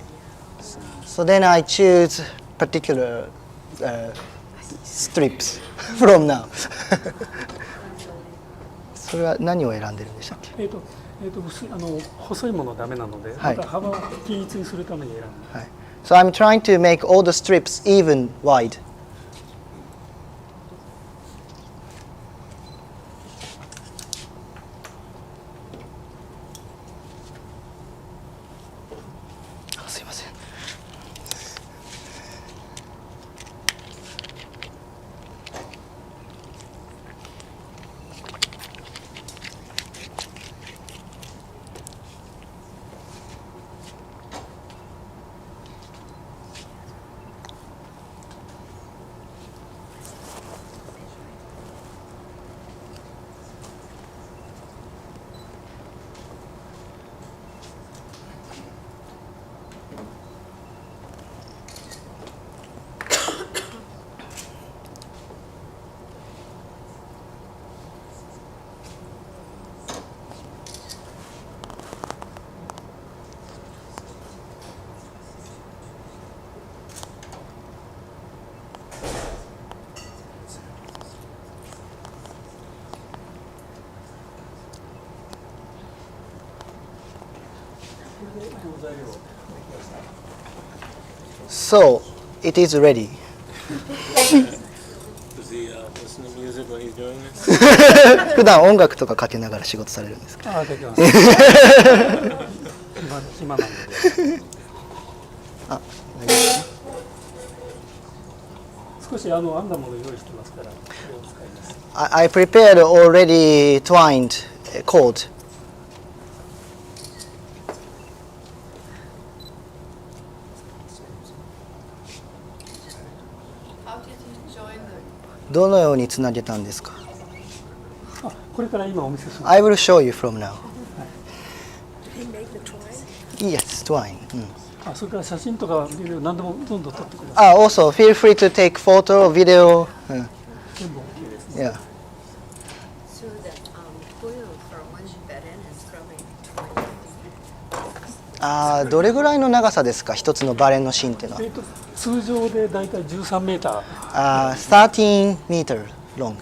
So then I choose particular strips from now. それは何を選んでるんでしたっけ？細いものダメなので、はい、また幅を均一にするために選んで。はい。So I'm trying to make all the strips even wide. すいません。So it is ready. Does he listen to music when he's doing this? 普段音楽とかかけながら仕事されるんですか？ああ、できます。暇なので。あ、大丈夫ですね。少し編んだものを用意してますから、これを使います。I prepared already twined cord. How did you join them? どのようにつなげたんですか？あ、これから今お見せします。I will show you from now. Did he make the twine? Yes, twine. あ、それから写真とかビデオ何でもどんどん撮ってください。Also, feel free to take photo, video. 全部 OK ですね。Yeah. So the coil for one bed-in is probably 20. どれぐらいの長さですか？一つのバレンの芯っていうのは。通常でだいたい13メーター。13 meter long.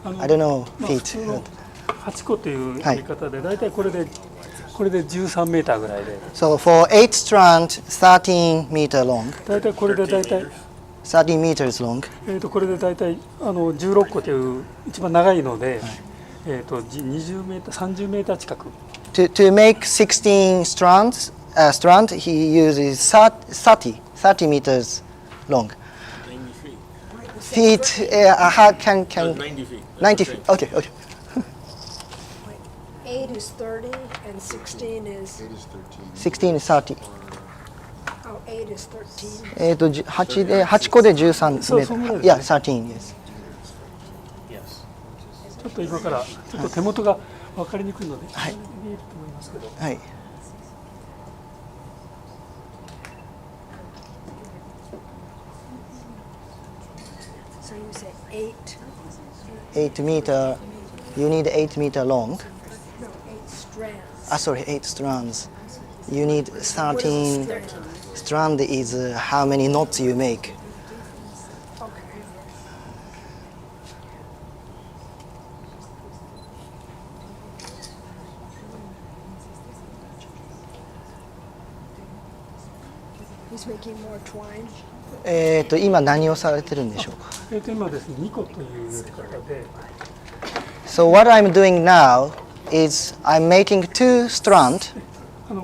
I don't know まあ feet. 普通の8個というやり方でだいたいこれで13メーターぐらいで。So for 8 strand, 13 meter long. だいたいこれでだいたい13 meters long. これでだいたい16個という一番長いので、20メーター30メーター近く。To make 16 strands, strand, he uses 30 meters long. 90 feet. Feet, can 90 feet. 90 feet. Okay, okay. 8 is 30 and 16 is, 8 is 13. 16 is 30. oh, 8 is 13. 8個で13そうそんぐらいですね。いや、13 yes. Yes. ちょっと今からちょっと手元が分かりにくいので、はい見えると思いますけど。はい。So you say 8, 8 meter, you need 8 meter long. no, 8 strands. Sorry, 8 strands. You need 13. Strand is how many knots you make. Okay. He's making more twine. 今何をされてるんでしょうか？今ですね、2個というやり方で、So what I'm doing now is I'm making 2 strand.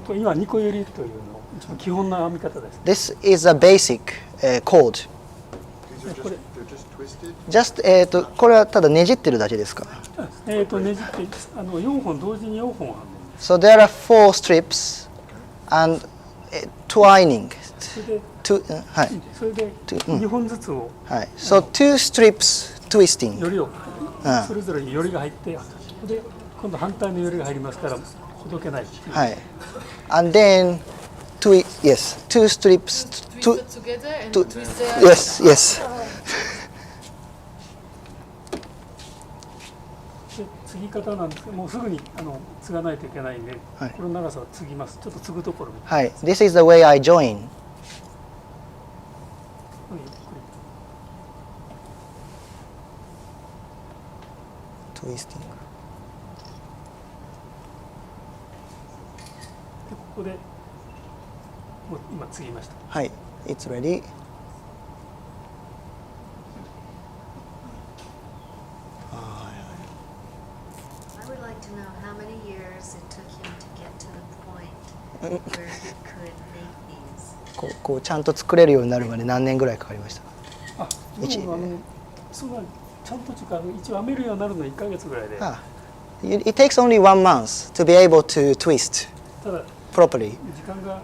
これ今2個よりというの一番基本な編み方です。 This is a basic cord. These are just, they're just twisted. Just これはただねじってるだけですか？ねじって4本同時に4本編んで、 So there are 4 strips and twining. それではいそれで2本ずつをはい。So 2 strips twisting. よりをそれぞれによりが入って、で今度反対のよりが入りますから、こほどけないっていう。はい。And then two strips. Twist it together and Two- twist the Yes. で継ぎ方なんですけど、もうすぐに継がないといけないんで、はいこの長さを継ぎます。ちょっと継ぐところに。はい。This is the way I join. ゆっくりで Twisting. ここでもう今継ぎました。はい。It's ready. I would like to know how many years it took him to get to the point where he could make these. こうちゃんと作れるようになるまで何年ぐらいかかりましたか？あ、でもそんなちゃんとというか一応編めるようになるのは1ヶ月ぐらいで。It takes only 1 month to be able to twist ただ properly. 時間が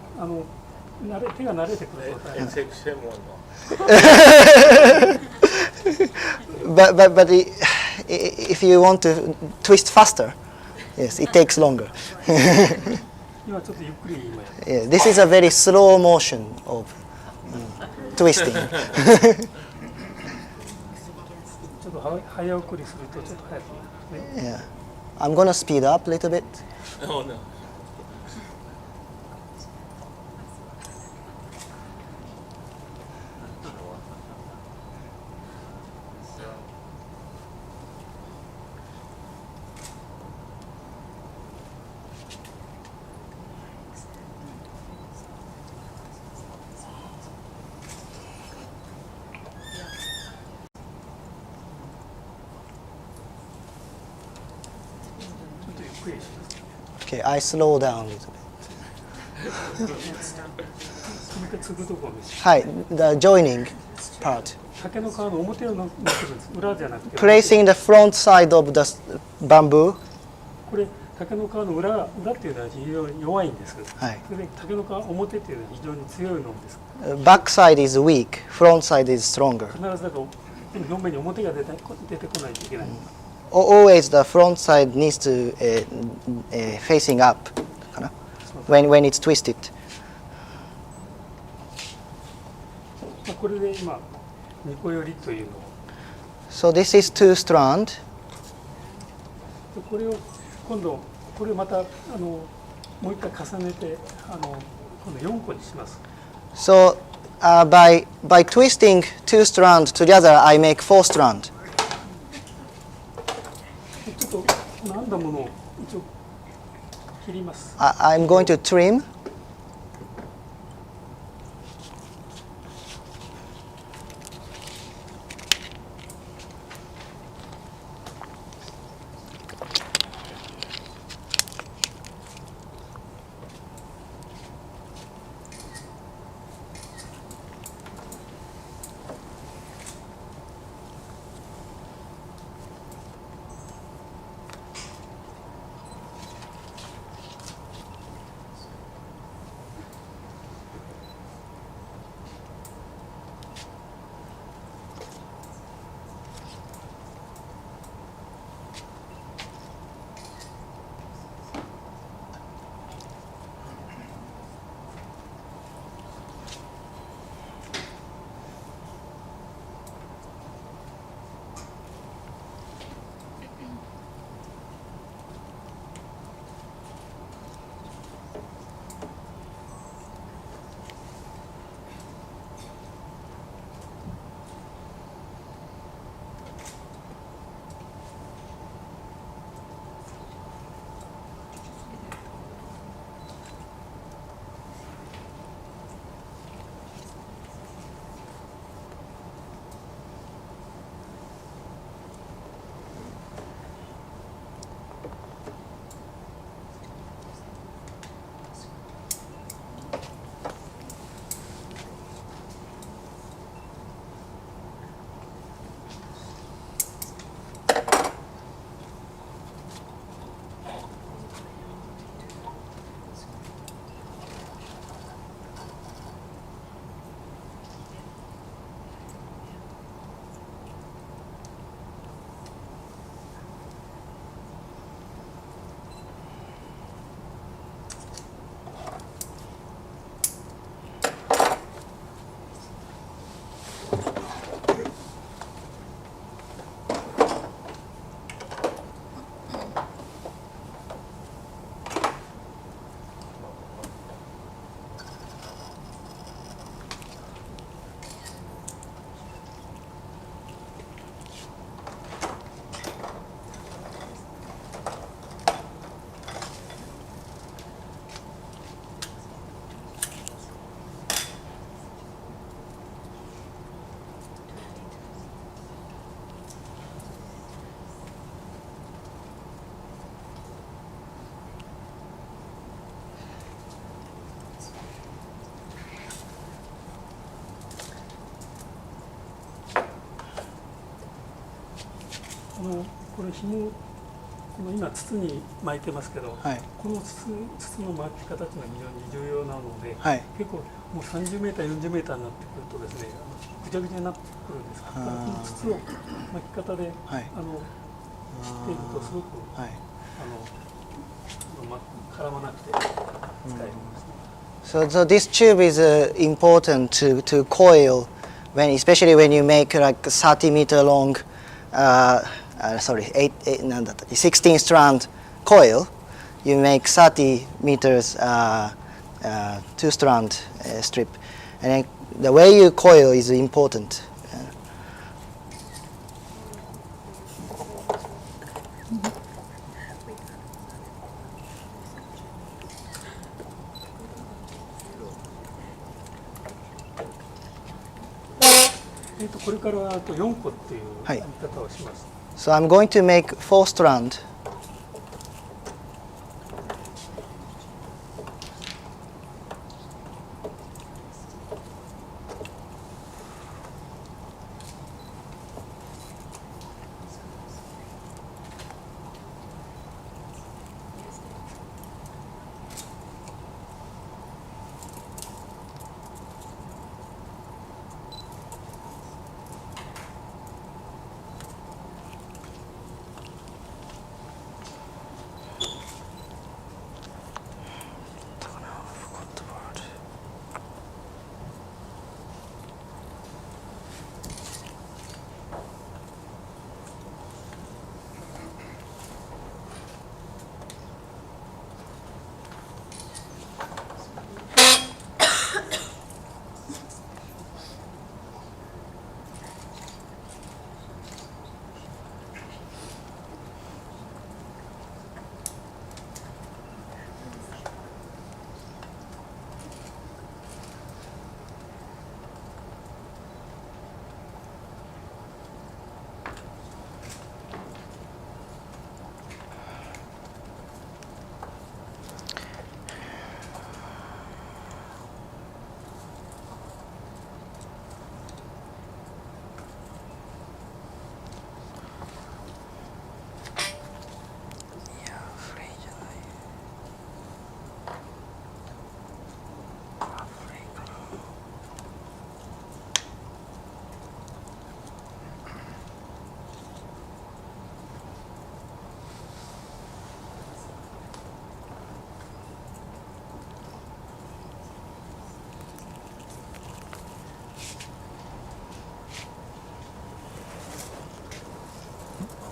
手が慣れてくると大変。 It takes him one month. But if you want to twist faster, yes, it takes longer. 今ちょっとゆっくり今やる。 Yeah, this is a very slow motion of twisting. ちょっと早送りするとちょっと早くね。 Yeah. I'm gonna speed up a little bit. Oh no. Okay, I slow down a little bit. 継ぐところです。Hi, the joining part. 竹の皮の表を乗せるんです。裏じゃなくて。 Placing the front side of the bamboo. これ竹の皮の裏っていうのは非常に弱いんです。はい。それで竹の皮表っていうのは非常に強いのです。 Back side is weak, front side is stronger. 必ずだから表面に表が出てこないといけない。Always the front side needs to facing up when it's twisted. これで今2個寄りというのを。 So this is 2 strand. これを今度これまたもう一回重ねて今度4個にします。 So by twisting 2 strands together, I make 4 strand. ちょっと編んだものを一応切ります。 I'm going to trim. これ紐、この今筒に巻いてますけど、はいこの筒の巻き方っていうのは非常に重要なので、はい結構もう30メーター、40メーターになってくるとですね、ぐちゃぐちゃになってくるんです。だからこの筒を巻き方で、はい知っているとすごくはい絡まなくて使えるんですね。So this tube is important to coil especially when you make like 30 meter long, 16 strand coil. You make 30 meters 2 strand strip, and the way you coil is important. これからあと4個っていうはい編み方をします。So I'm going to make 4 strand.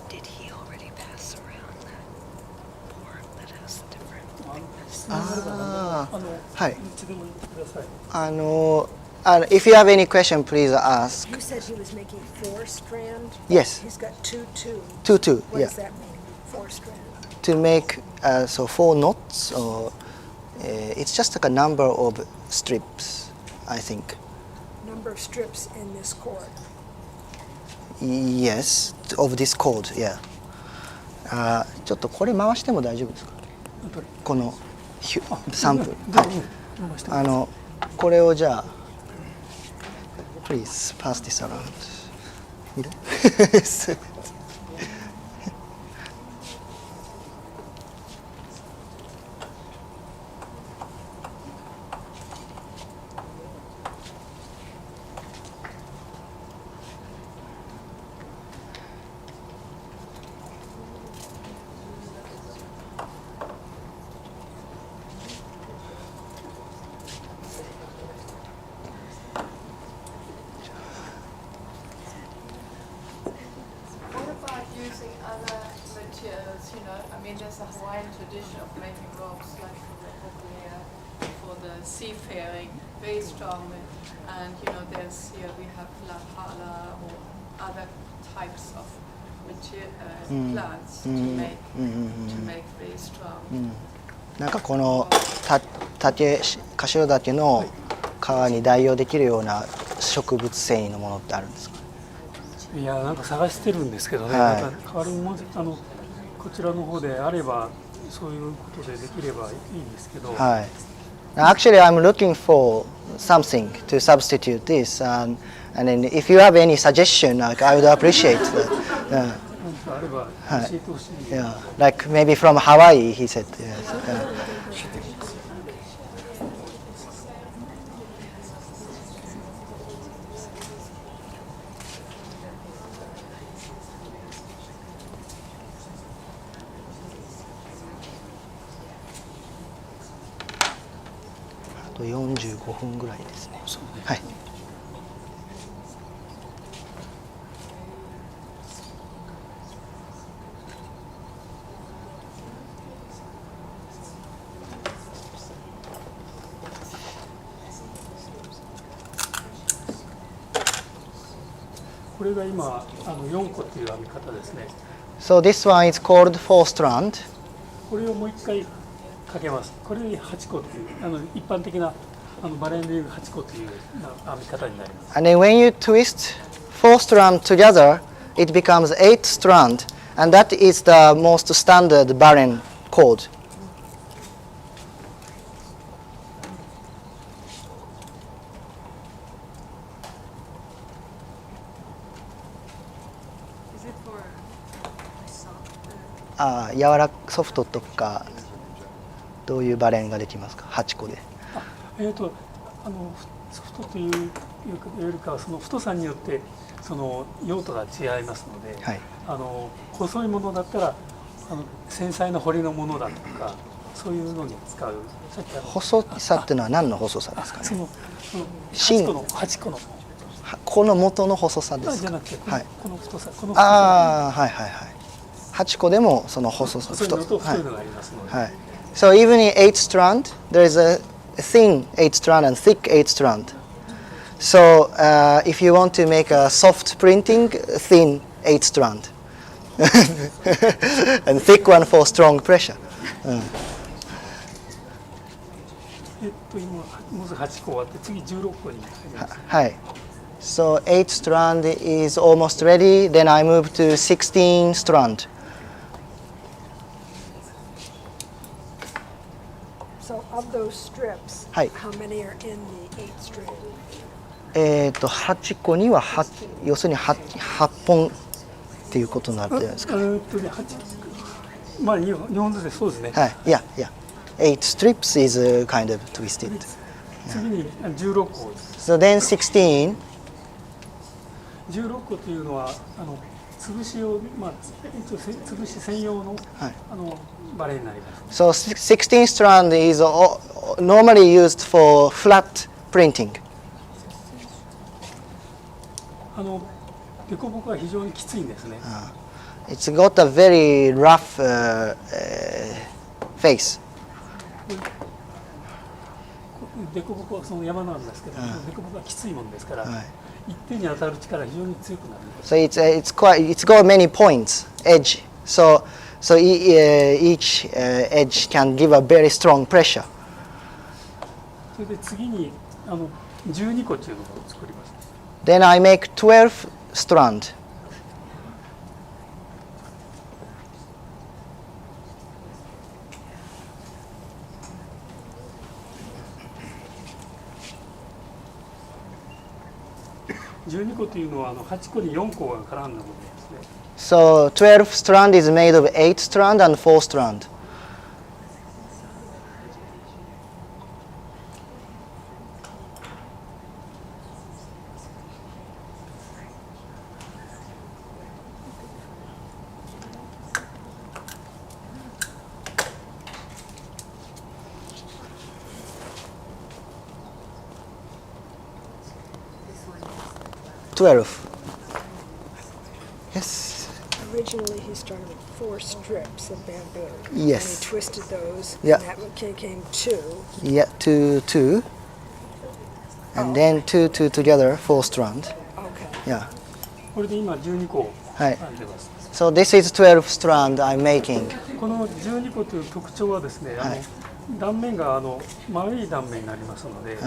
Did he already pass around that board that has the different thickness? はい いつでも言ってください。If you have any question, please ask. You said he was making 4 strand? Yes. He's got 2. 2. What Yeah. does that mean? 4 strand. To make 4 knots, or it's just like a number of strips, I think. Number of strips in this cord. Yes, of this cord, yeah. ちょっとこれ回しても大丈夫ですか？このサンプル。はい。これをじゃあ、please pass this around. いる？What about using other materials? You know, I mean, there's a Hawaiian tradition of making ropes like for the moku-hanga, for the seafaring, very strong. And you know, there's here we have lahala or other types of plants to make very strong. なんかこの柏岳の川に代用できるような植物繊維のものってあるんですか？いや、なんか探してるんですけどね、はい、なんか代わりにこちらの方であれば、そういうことでできればいいんですけど。はい。Actually, I'm looking for something to substitute this, and then if you have any suggestion, I would appreciate that. 何かあれば教えてほしい。Yeah, like maybe from Hawaii, he said. Yes. Yeah. あと45分ぐらいですね。はい。これが今4個っていう編み方ですね。So this one is called four strand. これをもう一回かけます。これに8個っていう一般的なバレンでいう8個という編み方になります。And then when you twist four strand together, it becomes 8 strand, and that is the most standard Baren cord. Is it for soft? 柔らかソフトとかどういうバレンができますか？8個で。ソフトというよりかはその太さによってその用途が違いますので、はい、細いものだったら繊細な彫りのものだとかそういうのに使う。さっき細さっていうのは何の細さですかね？8個の8個のこの元の細さですか？じゃなくてはい、この太さああはいはいはい。8個でもその細さ細いのと太いのがありますので。はい。So even in 8 strand, there is a thin 8 strand and thick 8 strand. So if you want to make a soft printing, thin 8 strand, and thick one for strong pressure. 今まず8個終わって次16個に入ります。はい。So 8 strand is almost ready. Then I move to 16 strand. So of those strips, はい。 how many are in the 8 string? 8個には要するに 8本っていうことになるじゃないですか。まあ2本ずつでそうですね。はい。Yeah, yeah. 8 strips is kind of twisted. 次に16個。So then 16. 16個というのは潰し用、まあ潰し専用の、はい、バレンになります。So 16 strand is normally used for flat printing. 凸凹が非常にきついんですね。It's got a very rough face. 凸凹はその山なんですけど、凸凹がきついものですから、一点に当たる力が非常に強くなる。So it's got many points, edge. So each edge can give a very strong pressure. それで次に12個というのを作ります。Then I make 12 strand. 12個というのは8個に4個が絡んだものですね。So 12 strand is made of 8 strand and 4 strand. Yes. Originally, he started with 4 strips of bamboo. Yes. And he twisted those. Yeah. And that became 2. Yeah, 2. And then 2 together, 4 strand. Okay. Yeah. これで今12個はい。編んでます。So this is 12 strand I'm making. この12個という特徴はですね、断面が丸い断面になりますので、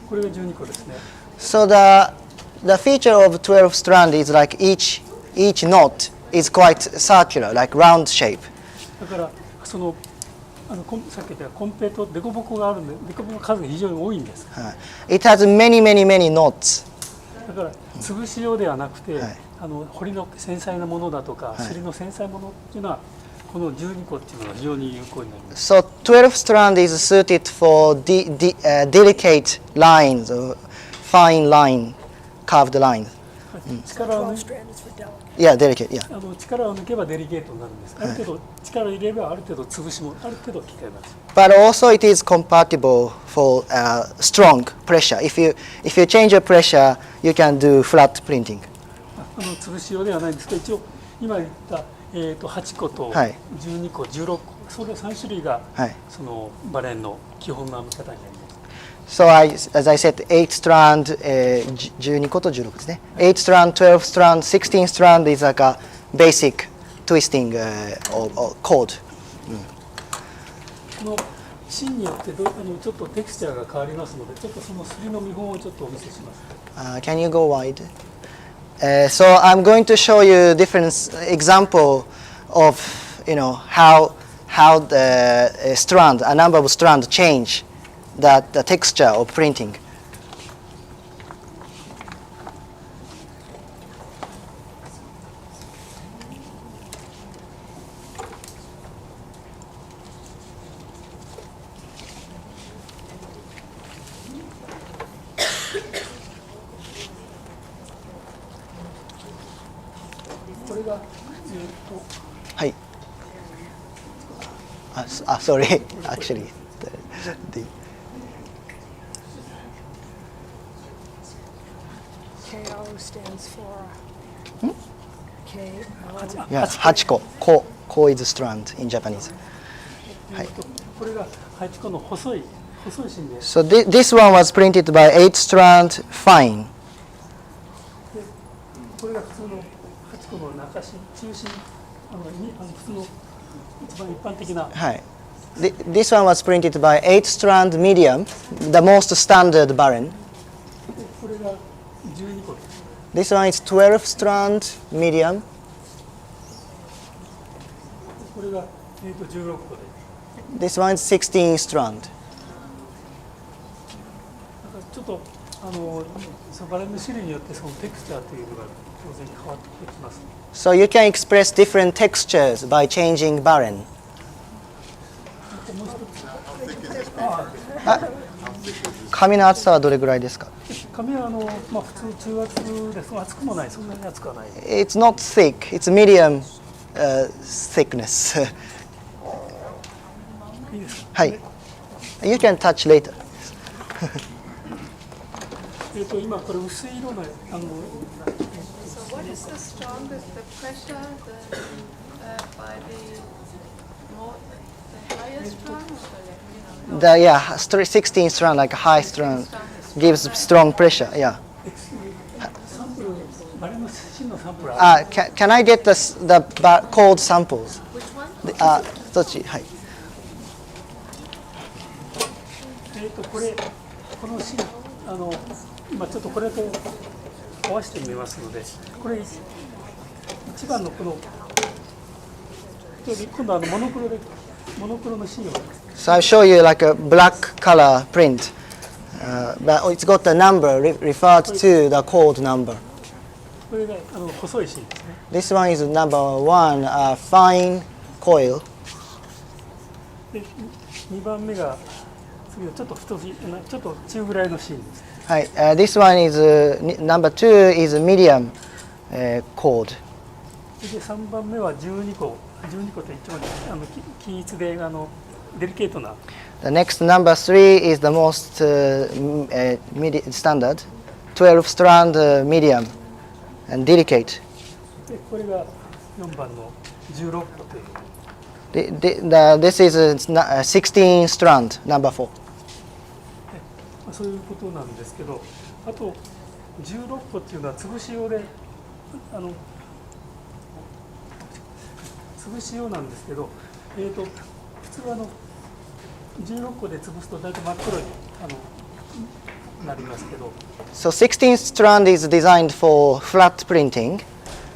これが12個ですね。So the feature of 12 strand is like each knot is quite circular, like round shape. だからさっき言ったコンペと凸凹があるんで、凸凹の数が非常に多いんです。It has many knots. だから潰し用ではなくて、はい、彫りの繊細なものだとか、すりの繊細なものっていうのはこの12個っていうのが非常に有効になります。So 12 strand is suited for delicate lines, or fine line, curved lines. 力を 12 strand is for delicate. Yeah, delicate. Yeah. 力を抜けばデリケートになるんです。ある程度力を入れればある程度潰しもある程度効かます。But also it is compatible for strong pressure. If you change your pressure, you can do flat printing. 潰し用ではないんですけど、一応今言った8個と12個、16個、それ3種類がそのバレンの基本の編み方になります。So as I said, 8 strand, 12個と16ですね。8 strand, 12 strand, 16 strand is like a basic twisting or cord. この芯によってちょっとテクスチャーが変わりますので、ちょっとそのすりの見本をちょっとお見せします。Can you go wide? So I'm going to show you different example of how the strand, a number of strand change the texture of printing. これがはい。Sorry, actually. KO stands for K. Yeah, 8個. Ko is strand in Japanese. これが8個の細い芯です。So this one was printed by 8 strand fine. これが普通の8個の中芯、中芯、普通の一番一般的な。はい。This one was printed by 8 strand medium, the most standard barren. これが12個。This one is 12 strand medium. これが16個で。This one is 16 strand. ちょっとバレンの種類によってそのテクスチャーというのが当然変わってきます。So you can express different textures by changing barren. 紙の厚さはどれぐらいですか？紙は普通中厚です。厚くもない、そんなに厚くはない。It's not thick. It's medium thickness. いいですか？はい。You can touch later. 今これ薄い色のSo what is the strongest, the pressure, by the higher strand or The 16 strand, like a high strand, gives strong pressure. Yeah. サンプル、バレンの芯のサンプルある。Can I get the cold samples? Which one? どっち？はい。この芯今ちょっとこれと合わせてみますので、これ一番のこの今度モノクロの芯を。So I'll show you like a black color print, but it's got the number referred to the code number. これが細い芯ですね。This one is number 1, fine coil. で2番目が次はちょっと太い、ちょっと中ぐらいの芯です。はい。This one is number 2 is medium cord. で3番目は12個と一番均一でデリケートな。The next number 3 is the most standard, 12 strand medium and delicate. でこれが4番の16個という。This is 16 strand, number 4. そういうことなんですけど、あと16個っていうのは潰し用で潰し用なんですけど、普通は16個で潰すと大体真っ黒になりますけど。So 16 strand is designed for flat printing,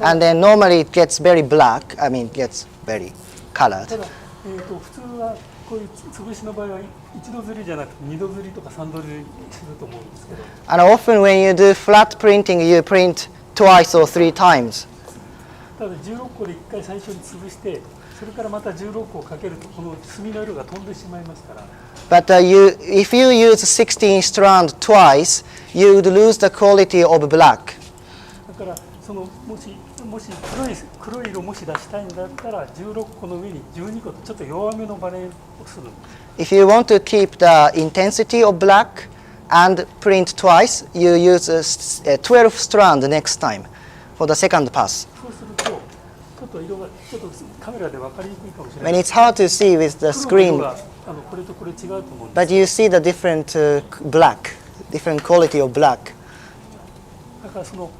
and then normally it gets very black. I mean, gets very colored. ただ普通はこういう潰しの場合は一度釣りじゃなくて二度釣りとか三度釣りすると思うんですけど。And often when you do flat printing, you print twice or three times. ただ16個で1回最初に潰して、それからまた16個をかけるとこの墨の色が飛んでしまいますから。But if you use 16 strand twice, you would lose the quality of black. だからそのもし黒い色もし出したいんだったら16個の上に12個とちょっと弱めのバレンをする。If you want to keep the intensity of black and print twice, you use 12 strand next time for the second pass. そうするとちょっと色がちょっとカメラで分かりにくいかもしれない。 When it's hard to see with the screen, これとこれ違うと思うんです。 but you see the different black, different quality of black. だからその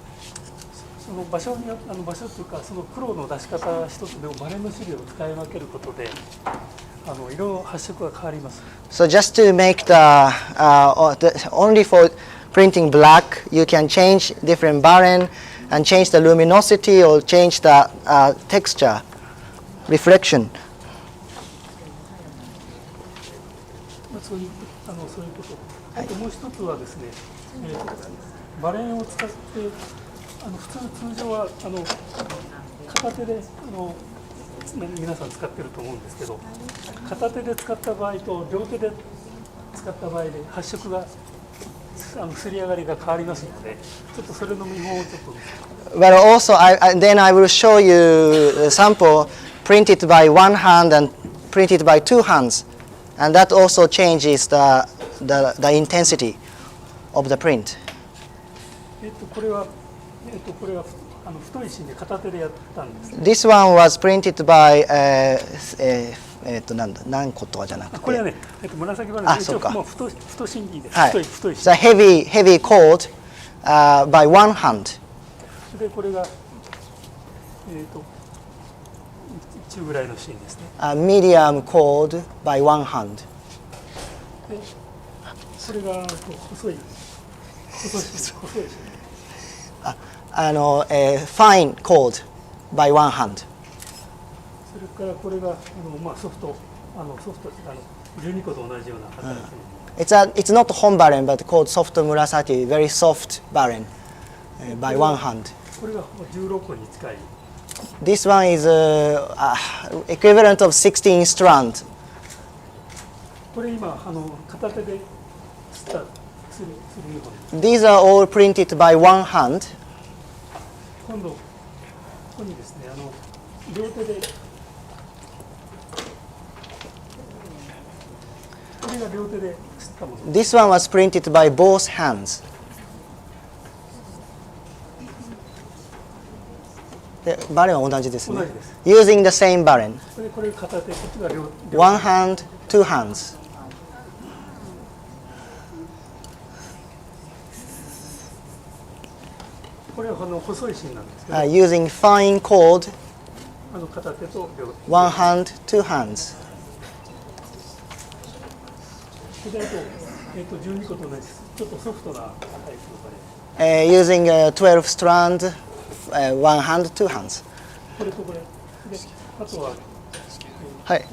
場所に場所というかその黒の出し方一つでもバレンの種類を使い分けることで色の発色が変わります。 So just to make the only for printing black, you can change different baren and change the luminosity or change the texture, reflection. そういうこと。あともう一つはですね、バレンを使って通常は片手で皆さん使ってると思うんですけど、片手で使った場合と両手で使った場合で発色がすり上がりが変わりますので、ちょっとそれの見本をちょっと。But also, then I will show you a sample printed by one hand and printed by two hands, and that also changes the intensity of the print. これは太い芯で片手でやったんです。This one was printed by 何個とかじゃなくて。これはね、紫バレンで一応もう太芯切りです。太い芯。It's a heavy cord by one hand. でこれが中ぐらいの芯ですね。A medium cord by one hand. でこれが細い芯。fine cord by one hand. それからこれがソフト12個と同じような形に。It's not home baren but called soft murasaki, very soft baren by one hand. これが16個に近い。This one is equivalent of 16 strand. これ今片手でする2本。These are all printed by one hand. 今度ここにですね両手でこれが両手で吸ったもの。This one was printed by both hands. でバレンは同じですね。同じです。 Using the same baren. これ片手、こっちが両手。One hand, two hands. これは細い芯なんですけど。Using fine cord. 片手と両手。One hand, two hands. で12個と同じちょっとソフトなタイプのバレン。Using 12 strand, one hand, two hands. これとこれ。であとは。はい。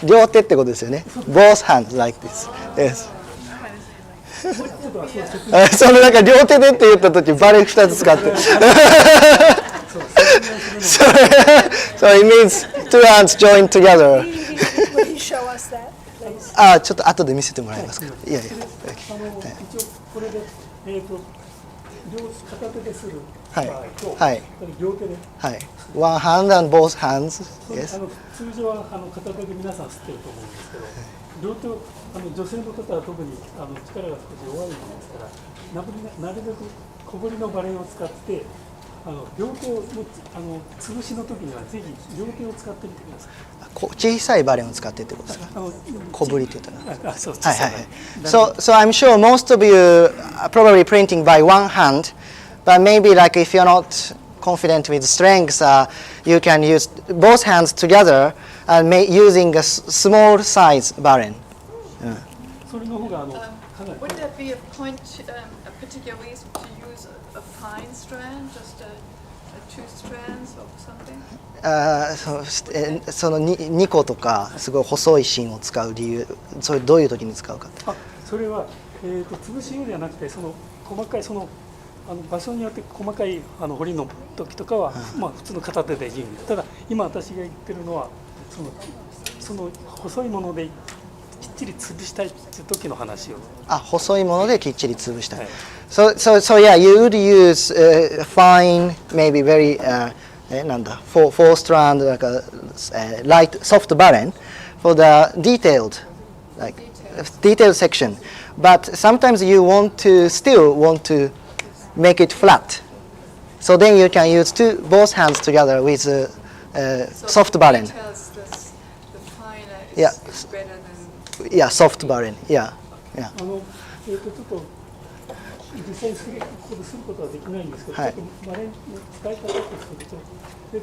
両手ってことですよね。Both hands like this. Yes. そのなんか両手でって言ったときバレン2つ使って。So it means two hands joined together. Will you show us that, please? ちょっと後で見せてもらえますか。いやいや。一応これで片手でする場合と両手で。はい。One hand and both hands. Yes. 通常は片手で皆さん吸ってると思うんですけど、両手を女性の方は特に力が少し弱いものですから、なるべく小ぶりのバレンを使って両手を潰しの時にはぜひ両手を使ってみてください。小さいバレンを使ってってことですか。小ぶりって言ったら。そうです。はいはいはい。So I'm sure most of you are probably printing by one hand, but maybe like if you're not confident with strength, you can use both hands together and using a small size baren. それの方がWould that be a point, a particular reason to use a fine strand, just two strands or something? その2個とかすごい細い芯を使う理由、それどういう時に使うか。それは、潰し用ではなくて、その細かい場所によって細かい彫りの時とかは、まあ普通の片手でいいんです。ただ今私が言ってるのはその細いものできっちり潰したいっていう時の話を。細いものできっちり潰したい。はい、so yeah, you would use fine, maybe very four strand like a light soft baren for the detailed section. But sometimes you still want to make it flat. So then you can use both hands together with soft baren. Yeah. Yeah, soft baren. Yeah. Yeah. 実際にここですることはできないんですけど、ちょっとバレンの使い方として、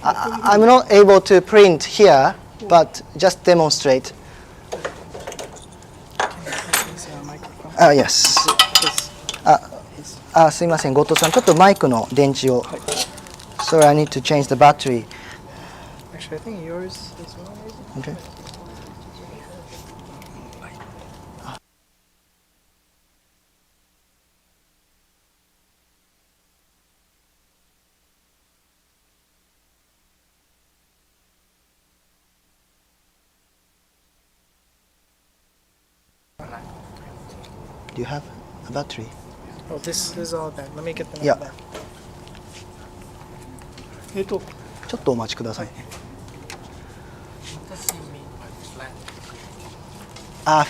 I'm not able to print here, but just demonstrate. Yes. すいません、後藤さん、ちょっとマイクの電池を。So I need to change the battery. Actually, I think yours is well. Okay. Do you have a battery? Oh, this is all bad. Let me get the Yeah. back. ちょっとお待ちくださいね。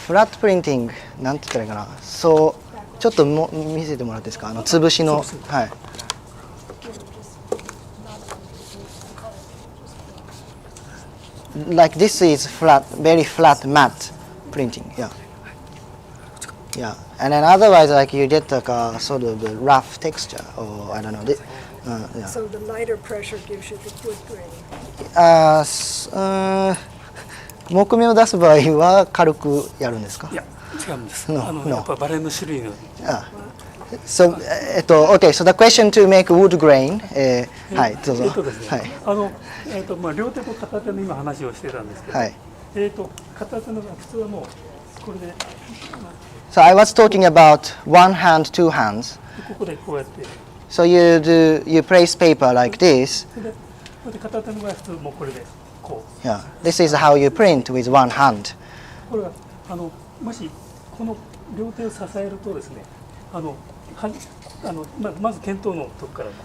フラットプリンティング、なんて言ったらいいかな。そう、ちょっと見せてもらっていいですか。潰しの、はい。Like this is flat, very flat matte printing. Yeah. Yeah, and then otherwise, like you get like a sort of a rough texture, or I don't know. Yeah. So the lighter pressure gives you the good grain. 木目を出す場合は軽くやるんですか？いや、違うんです。やっぱバレンの種類の。So, okay. So the question to make wood grain. はい、どうぞ。はい。両手と片手の今話をしてたんですけど。はい。片手の普通はもうこれで。So I was talking about one hand, two hands. So you place paper like this. Yeah, this is how you print with one hand.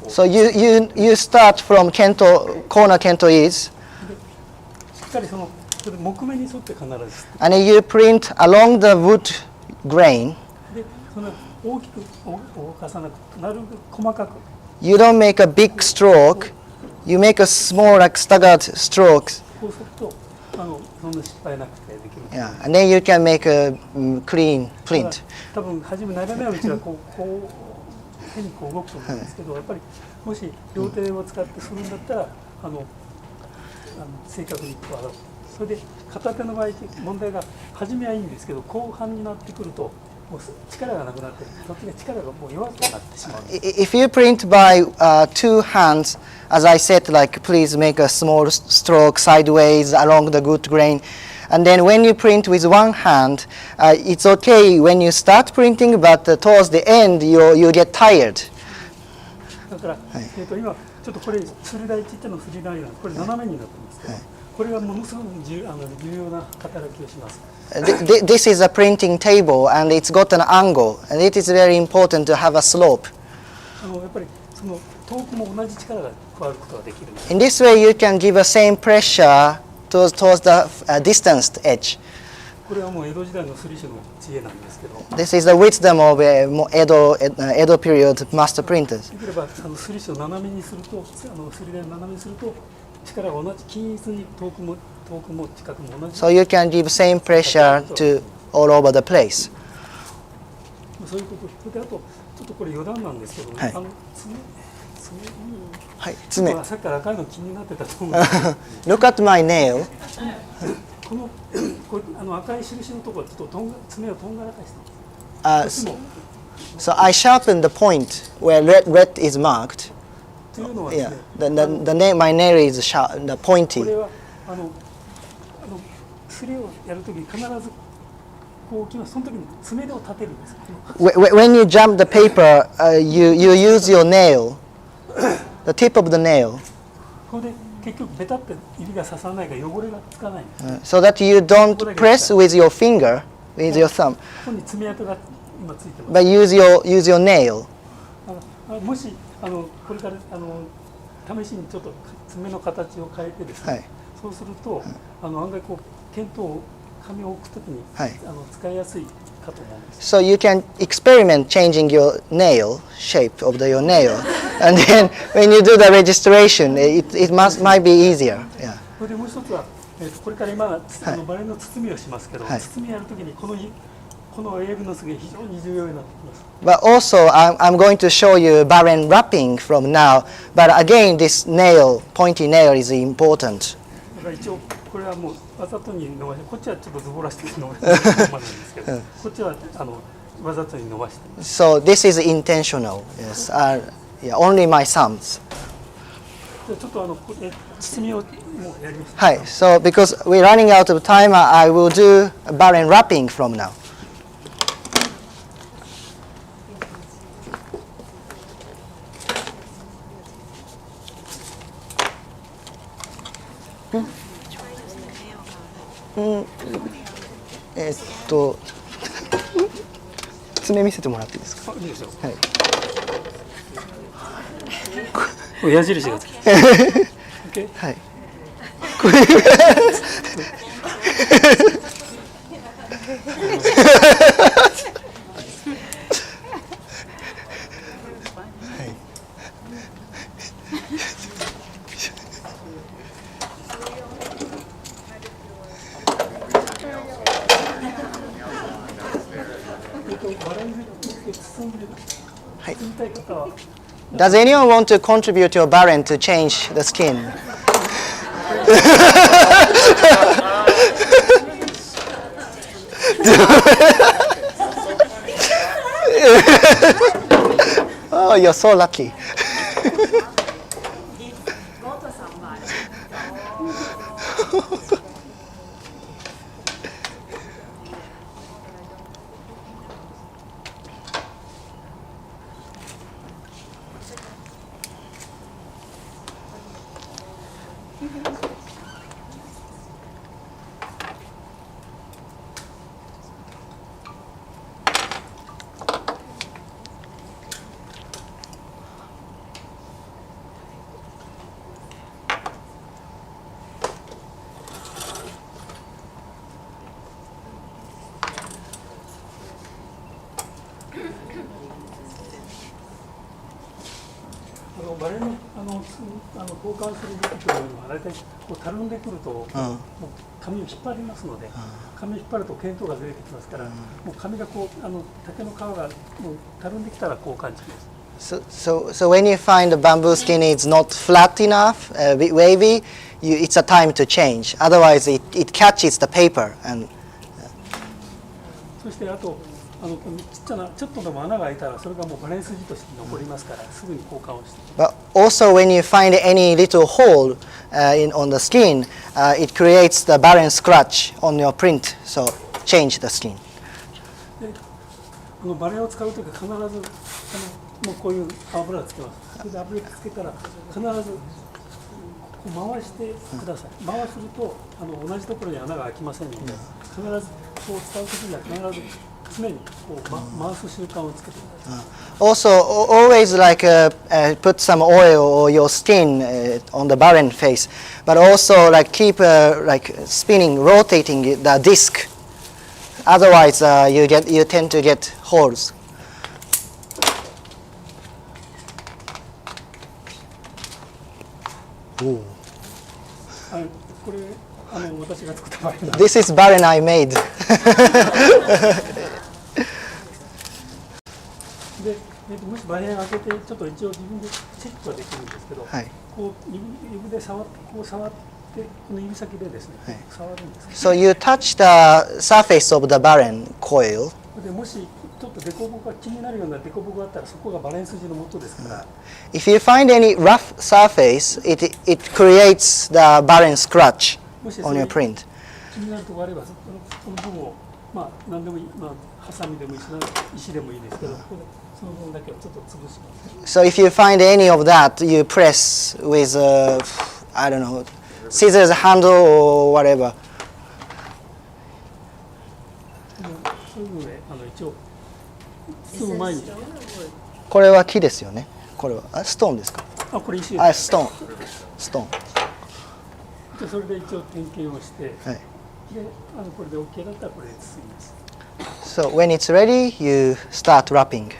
So you start from kento, corner kento is. And then you print along the wood grain. You don't make a big stroke. You make a small, like staggered strokes. Yeah, and then you can make a clean print. If you print by two hands, as I said, like please make a small stroke sideways along the good grain. And then when you print with one hand, it's okay when you start printing, but towards the end you get tired. だから、今ちょっとこれすり台ちっちゃなすり台なんです。これ斜めになってますけど、これがものすごく重要な働きをします。This is a printing table and it's got an angle, and it is very important to have a slope. やっぱりその遠くも同じ力が加わることができる。In this way, you can give a same pressure towards the distanced edge. これはもう江戸時代のすり師の知恵なんですけど。This is the wisdom of Edo period master printers. できればすり師を斜めにすると、すり台を斜めにすると力が同じ均一に遠くも近くも同じ。So you can give same pressure to all over the place. そういうこと。それであとちょっとこれ余談なんですけど、はい。爪。さっきから赤いの気になってたと思うんですけど。Look at my nail. この赤い印のところちょっと爪をとんがらかした。So I sharpened the point where red is marked. というのはです Yeah, ね、my nail is the こ pointy. れは薬をやるときに必ずこう置きます。その時に爪を立てるんです。When you jump the paper, you use your nail, the tip of the nail, これで結局ベタって指が刺さらないから汚れがつかないんです。 so that you don't press with your finger, with your thumb, ここに爪痕が今ついてます。 but use your nail. もしこれから試しにちょっと爪の形を変えてですね、はい、そうすると案外こう剣刀を紙を置くときに、はい、使いやすいかと思うんです。 So you can experiment changing your nail shape of your nail, and then when you do the registration, it might be easier. Yeah. それでもう一つは、これから今バレンの包みをしますけど、はい、包みやるときにこの親指のすげ非常に重要になってきます。 But also, I'm going to show you baren wrapping from now. But again, this nail, pointy nail, is important. だから一応これはもうわざとに伸ばして、こっちはちょっとズボラして伸ばしてるまでなんですけど、こっちはわざとに伸ばして。So this is intentional. Yes. Yeah, only my thumbs. ちょっと包みをもうやります。はい。So because we're running out of time, I will do baren wrapping from now. Mm. 爪見せてもらっていいですか。いいですよ。はい。これ矢印がつく。OK。はい。Does anyone want to contribute your baren to change the skin? Oh, you're so lucky.バレンの交換する時というのは大体こうたるんでくると、もう紙を引っ張りますので、紙を引っ張ると見当がずれてきますから、もう紙がこう竹の皮がもうたるんできたら交換します。So when you find the bamboo skin is not flat enough, a bit wavy, it's a time to change. Otherwise, it catches the paper and. そしてあとちっちゃなちょっとでも穴が開いたらそれがもうバレン筋として残りますから、すぐに交換をして。But also when you find any little hole on the skin, it creates the baren scratch on your print. So change the skin. でバレンを使うときは必ずもうこういう油をつけます。それで油をつけたら必ず回してください。回すると同じところに穴が開きませんので、必ずこう使うときには必ず常にこう回す習慣をつけてください。Also, always like put some oil or your skin on the baren face, but also like keep like spinning, rotating the disc. Otherwise, you tend to get holes. これ私が作ったバレンなんです。This is baren I made. で、もしバレン開けてちょっと一応自分でチェックはできるんですけど、はい、こう指で触ってこの指先でですね、はい、触るんです。So you touch the surface of the baren coil. でもしちょっと凸凹が気になるような凸凹があったらそこがバレンス字の元ですから。If you find any rough surface, it creates the barren scratch もし on your print. 気になるところがあればその部分をまあ何でもいい、まあハサミでもいいし石でもいいですけど、ここでその部分だけをちょっと潰します。So if you find any of that, you press with I don't know, scissors handle or whatever. そういうので一応包む前に。これは木ですよね。これはストーンですか。あ、これ石です。あ、ストーン。ストーン。でそれで一応点検をして、はい。でこれで OK だったらこれで包みます。So when it's ready, you start wrapping.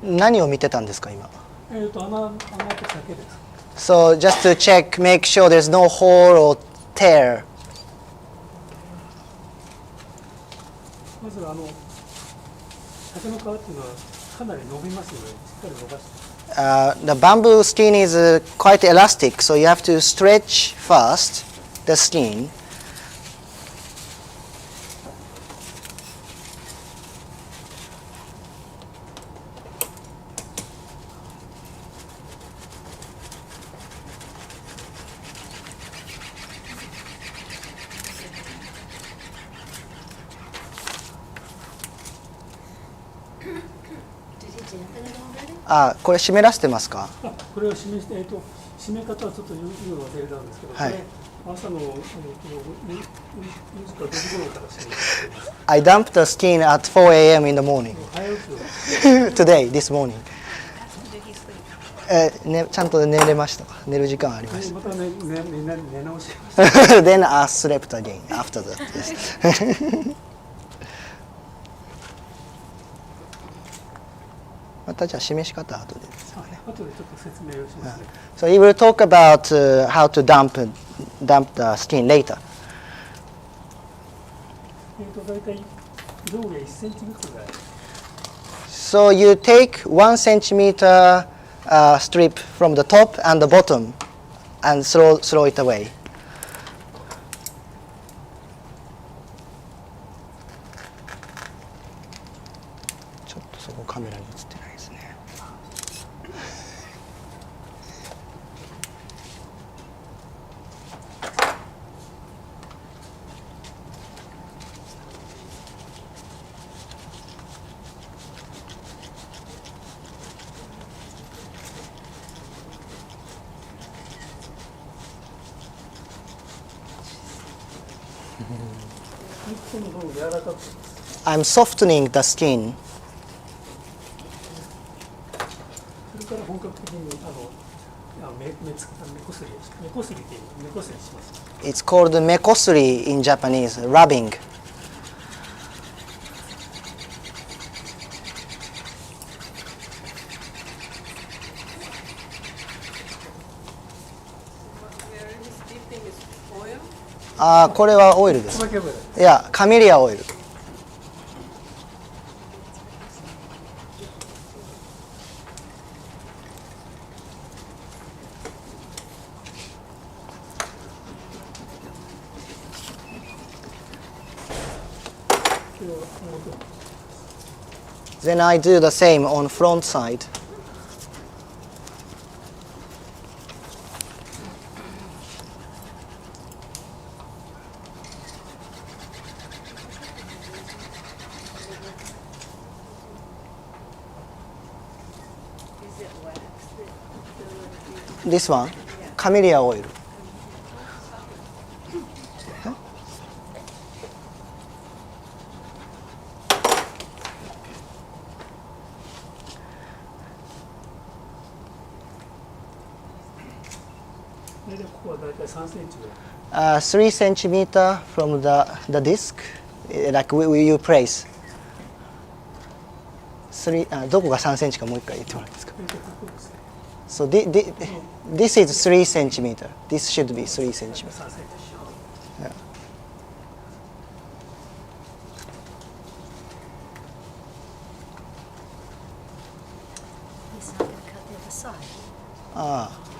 何を見てたんですか今。穴開けだけです。So just to check, make sure there's no hole or tear. まず竹の皮っていうのはかなり伸びますので、しっかり伸ばして。The bamboo skin is quite elastic, so you have to stretch first the skin. あ、これ湿らせてますか？これを締めして、締め方はちょっと言うの忘れたんですけど、はい、これ朝の4時か5時頃から締めてます。I dumped the skin at 4 a.m. in the morning. 早起きを。Today, this morning. ちゃんと寝れましたか？寝る時間ありました。また寝直しました。Then I slept again after that. Yes. またじゃあ示し方は後でですね。後でちょっと説明をしますね。So we will talk about how to dump the skin later. 大体上下1センチずつぐらい。So you take 1 centimeter strip from the top and the bottom and throw it away. ちょっとそこカメラに映ってないですね。I'm softening the skin. それから本格的に目こすりっていう目こすりします。It's called mekosuri in Japanese, rubbing. あ、これはオイルです。いや、カメリアオイル。Then I do the same on front side. This one, camellia oil. Huh? 3 centimeter from the disc, like you place. どこが3センチかもう一回言ってもらえますか。So this is 3 centimeter. This should be 3 centimeter. Yeah. He's not going to cut the other side.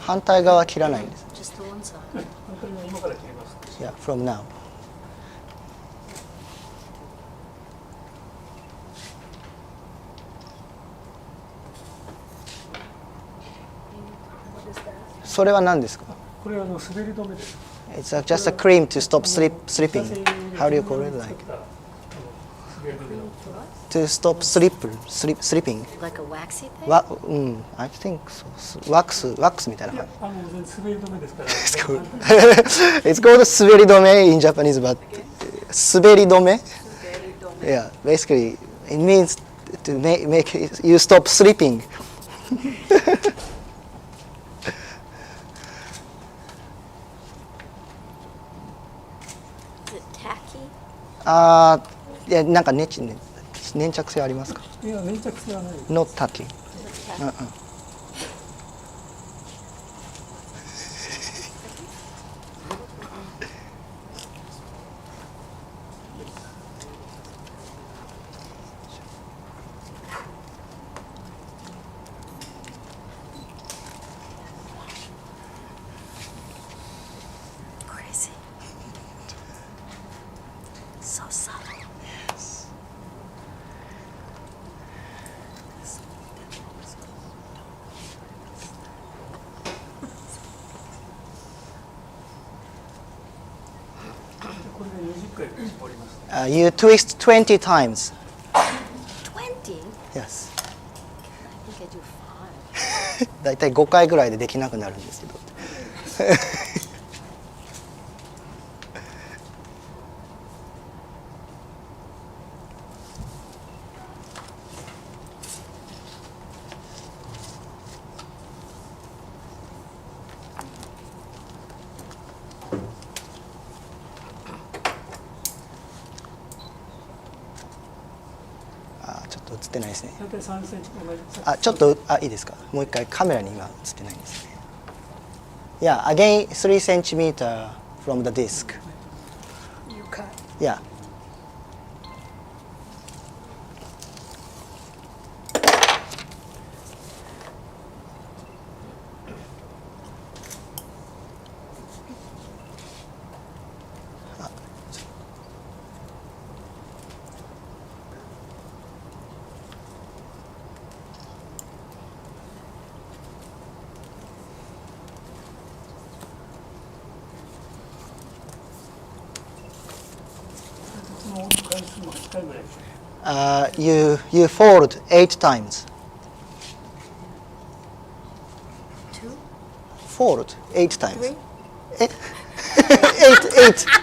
反対側切らないんです。 Just the one side. 本当に今から切ります。Yeah, from now. What is that? それは何ですか？これは滑り止めです。 It's just a cream to stop slipping. How do you call it? Like 滑り止めの to stop slipping. Like a waxy thing? I think so. Wax みたいな感じ。滑り止めですから。It's called 滑り止め in Japanese, but 滑り止め? Yeah, basically it means to make you stop slipping. Is it tacky? いやなんか粘着性ありますか？いや粘着性はない。 Not tacky. Crazy. So subtle. You twist 20 times. 20? Yes. I think I do 5. だいたい5回ぐらいでできなくなるんですけど。ちょっと映ってないですね。大体3センチぐらい。ちょっといいですか。もう一回カメラに今映ってないんですね。Yeah, again 3 centimeter from the disc. You cut. Yeah. You fold 8 times. 2? Fold 8 times. 3?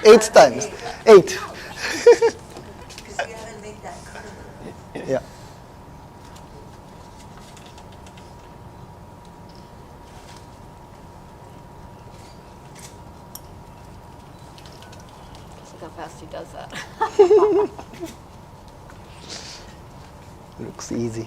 8 times. 8. Yeah. Look how fast he does that. Looks easy.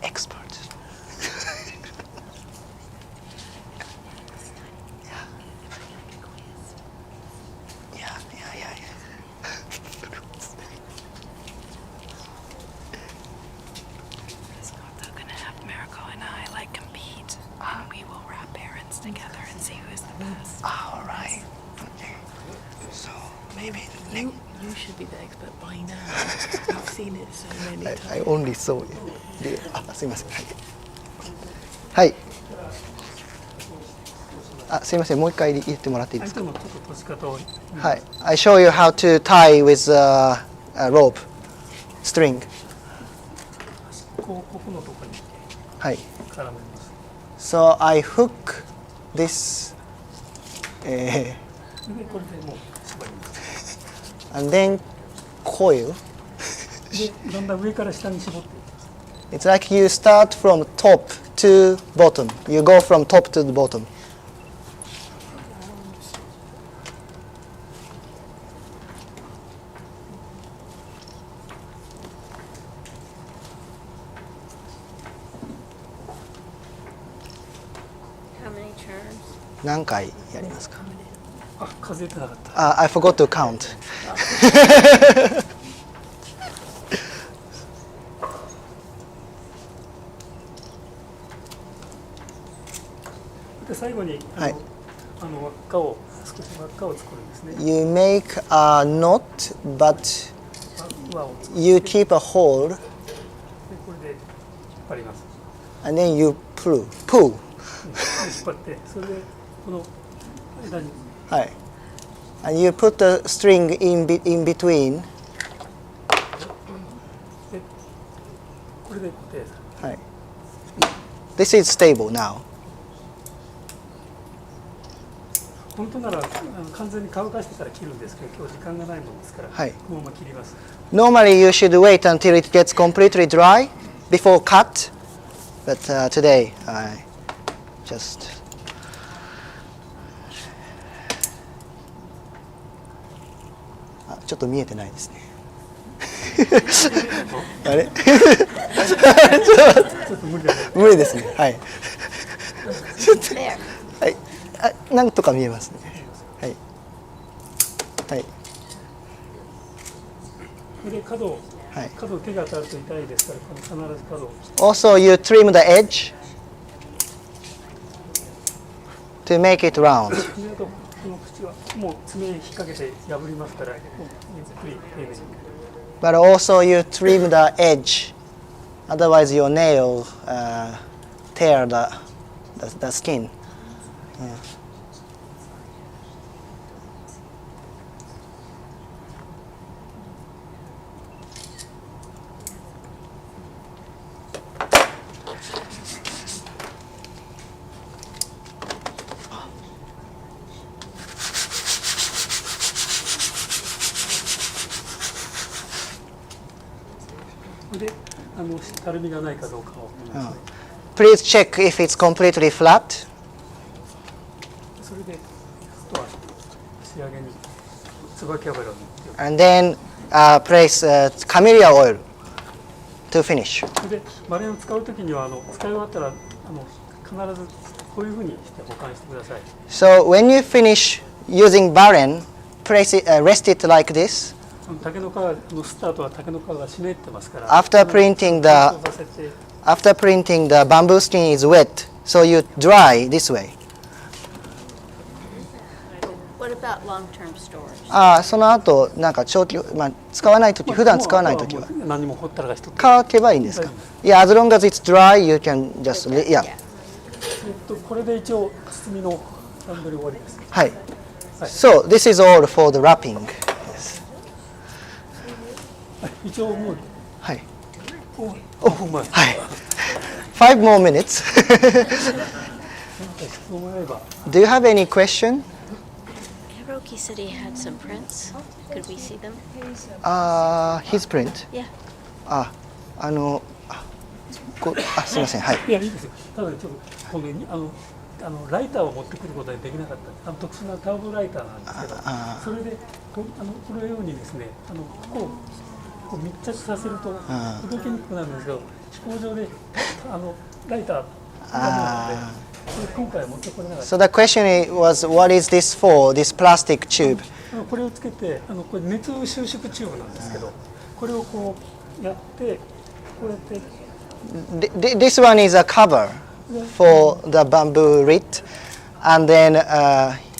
Expert. Yeah. Is Goto gonna have Mariko and I like compete? And we will wrap parents together and see All right. Okay. So maybe You should be the expert by now. You've seen it so many times. I only saw it. すいません。はい。はい。すいません。もう一回言ってもらっていいですか。相手のちょっと閉じ方を。はい。I show you how to tie with a rope, string. ここのところにはい。絡めます。So I hook this, でこれでもう縛ります。and then coil. でだんだん上から下に絞って。It's like you start from top to bottom. You go from top to the bottom. How many turns? 何回やりますか？あ、数えてなかった。I forgot to count. で最後にはい輪っかを少し輪っかを作るんですね。 You make a knot, but 輪を you keep a hole, でこれで引っ張ります。 and then you pull. 引っ張ってそれでこの間に Hi. And you put the string in between. でこれで固定する。 Hi. This is stable now. 本当なら完全に乾かしてから切るんですけど、今日時間がないものですから、はいこのまま切ります。 Normally you should wait until it gets completely dry before cut, but today I just. ちょっと見えてないですね。あれ？ちょっと無理だね。無理ですね。はい。 There. はい。なんとか見えますね。はい。はい。で角をはい。手が当たると痛いですから、必ず角を Also, you trim the edge to make it round. であとこの口はもう爪に引っ掛けて破りますから、ゆっくり丁寧に。 But also you trim the edge, otherwise your nail tear the skin. Yeah. So でたるみがないかどうかを見ますね。 Please check if it's completely flat. それであとは仕上げに椿油を塗って And then place camellia oil to finish. それでバレンを使うときには使い終わったら必ずこういうふうにして保管してください。 So when you finish using baren, place it, rest it like this. 竹の皮スタートは竹の皮が湿ってますから。 After printing 乾燥させて the bamboo skin is wet, so you dry this way. What about long-term storage? その後なんか長期、使わないとき、普段使わないときはもう何もほったらかしとって。乾けばいいんですか？ Yeah, as long as it's dry, you can just yeah. これで一応包みの段取り終わりです。はい。So this is all for the wrapping. Yes. 一応もうはい。お前はい。5 more minutes. 質問があれば Do you have any question? Hiroki said he had some prints. Could we see them? His print. Yeah. すみません。はい。いやいいですよ。ただちょっとこのライターを持ってくることはできなかった。特殊なターボライターなんですけど、それでこのようにですね、ここを密着させると動きにくくなるんですけど、飛行場でライターがあるので、今回は持ってこれなかった。 So the question was, what is this for? This plastic tube. これをつけて、これ熱収縮チューブなんですけど、これをこうやってこうやって。 This one is a cover for the bamboo reed, and then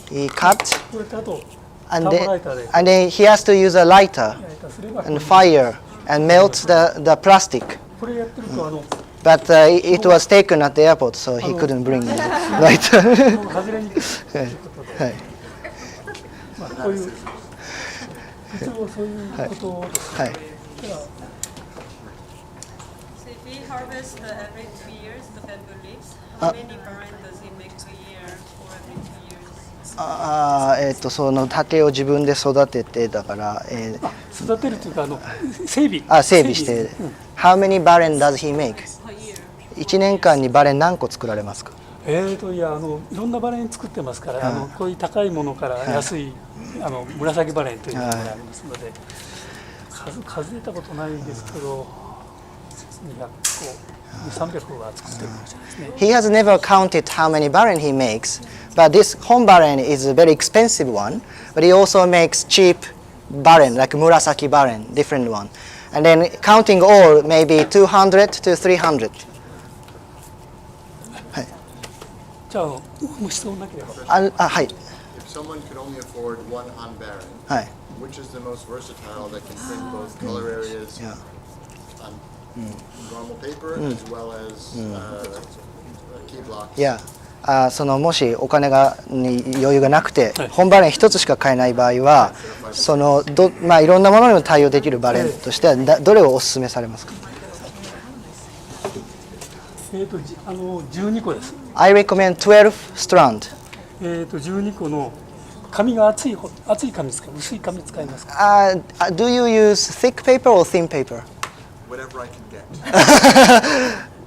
he cut これとあと and ターボライターで then he has to use a lighter 焼いたすれば and fire and melt the plastic. これやってるとBut it was taken at the airport, so he couldn't bring the lighter. 外れにくいということで、はいまあこういう一応そういうことをですね。はい。では So if we harvest every 2 years the bamboo leaves, how many barren does he make per year or every 2 years? その竹を自分で育ててだから、育てるというか整備して、How many barren does he make? 1年間にバレン何個作られますか？いやいろんなバレン作ってますから、こういう高いものから安い紫バレンというものがありますので、数えたことないですけど200個300個は作ってるかもしれないですね。He has never counted how many barren he makes, but this home barren is a very expensive one, but he also makes cheap barren, like murasaki barren, different one. And then counting all, maybe 200 to 300. じゃあもう質問なければ。はい。If someone could only afford one on Baron, はい。 which is the most versatile that can print both color areas Yeah. on normal paper as well as key blocks? Yeah. そのもしお金に余裕がなくて、本バレン一つしか買えない場合は、いろんなものにも対応できるバレンとしてはどれをお勧めされますか？12個です。I recommend 12 strand. 12個の紙が厚い紙ですか、薄い紙使いますか？Do you use thick paper or thin paper? Whatever I can get.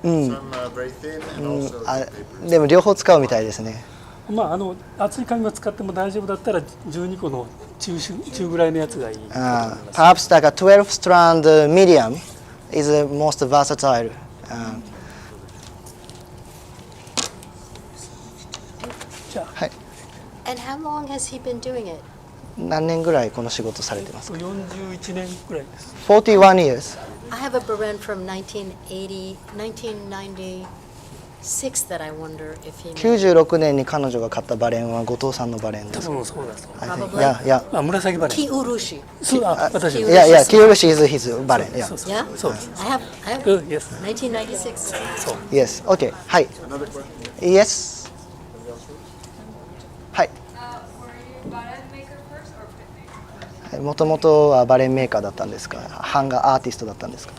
Some very thin and also thick paper. でも両方使うみたいですね。まあ厚い紙を使っても大丈夫だったら12個の中ぐらいのやつがいいと思います。Perhaps like a 12 strand medium is the most versatile. And how long has he been doing it? 何年ぐらいこの仕事されてますか？41年ぐらいです。41 years. I have a baren from 1996 that I wonder if he made. 96年に彼女が買ったバレンは後藤さんのバレンです。そうそうだそう。Probably. 紫バレン。Ki urushi. そう私。Yeah, Kyoshi is his バレン。Yeah. そう。I have Yes. 1996. そう。Yes. Okay. はい。Yes. はい。もともとはバレンメーカーだったんですか、ハンガーアーティストだったんですか？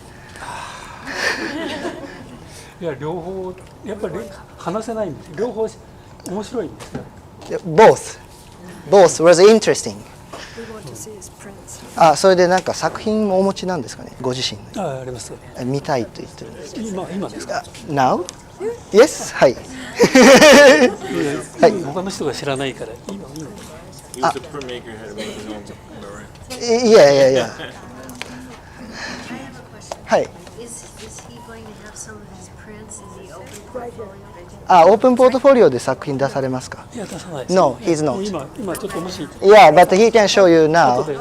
いや両方やっぱり話せないんですよ。両方面白いんですよ。Both was interesting. We want to see his prints. それでなんか作品もお持ちなんですかね、ご自身の。あります。見たいと言ってるんです。今ですか？Now? Yes? はい。はい。他の人が知らないから今。He was a printmaker, had to make his own barren. Yeah. I have a question. はい。Is he going to have some of his prints? Is he open portfolio? オープンポートフォリオで作品出されますか？いや出さないです。 No, he's not. 今ちょっともし。Yeah, but he can show you now. 後で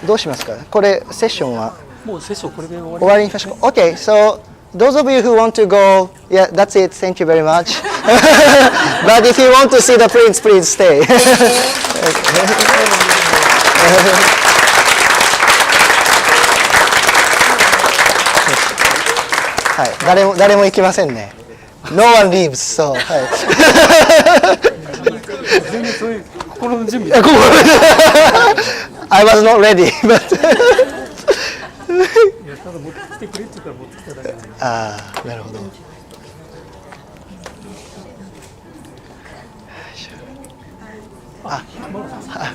どうしますか？これセッションはもうセッションこれで終終わりにしましょうか。Okay, so those of you who want to go, yeah, that's it. Thank you very much. But if you want to see the prints, please stay. はい、誰も行きませんね。No one leaves, so はい。全然そういう心の準備。I was not ready, but いやただ持ってきてくれって言うから持ってきただけなんで。なるほど。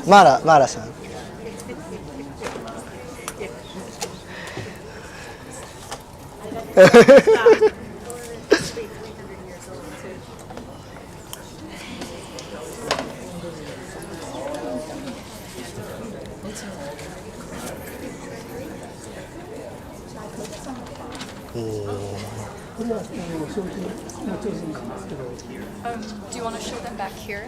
マーラさん。Do you want to show them back here?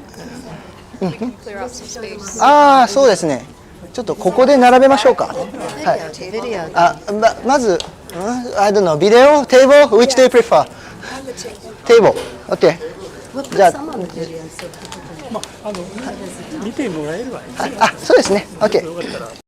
We can clear up some space. そうですね。ちょっとここで並べましょうか。はい。まず、I don't know, video, table, which do you prefer? Table. Okay. じゃあ、まあ見てもらえればいい。そうですね。OK。よかったら。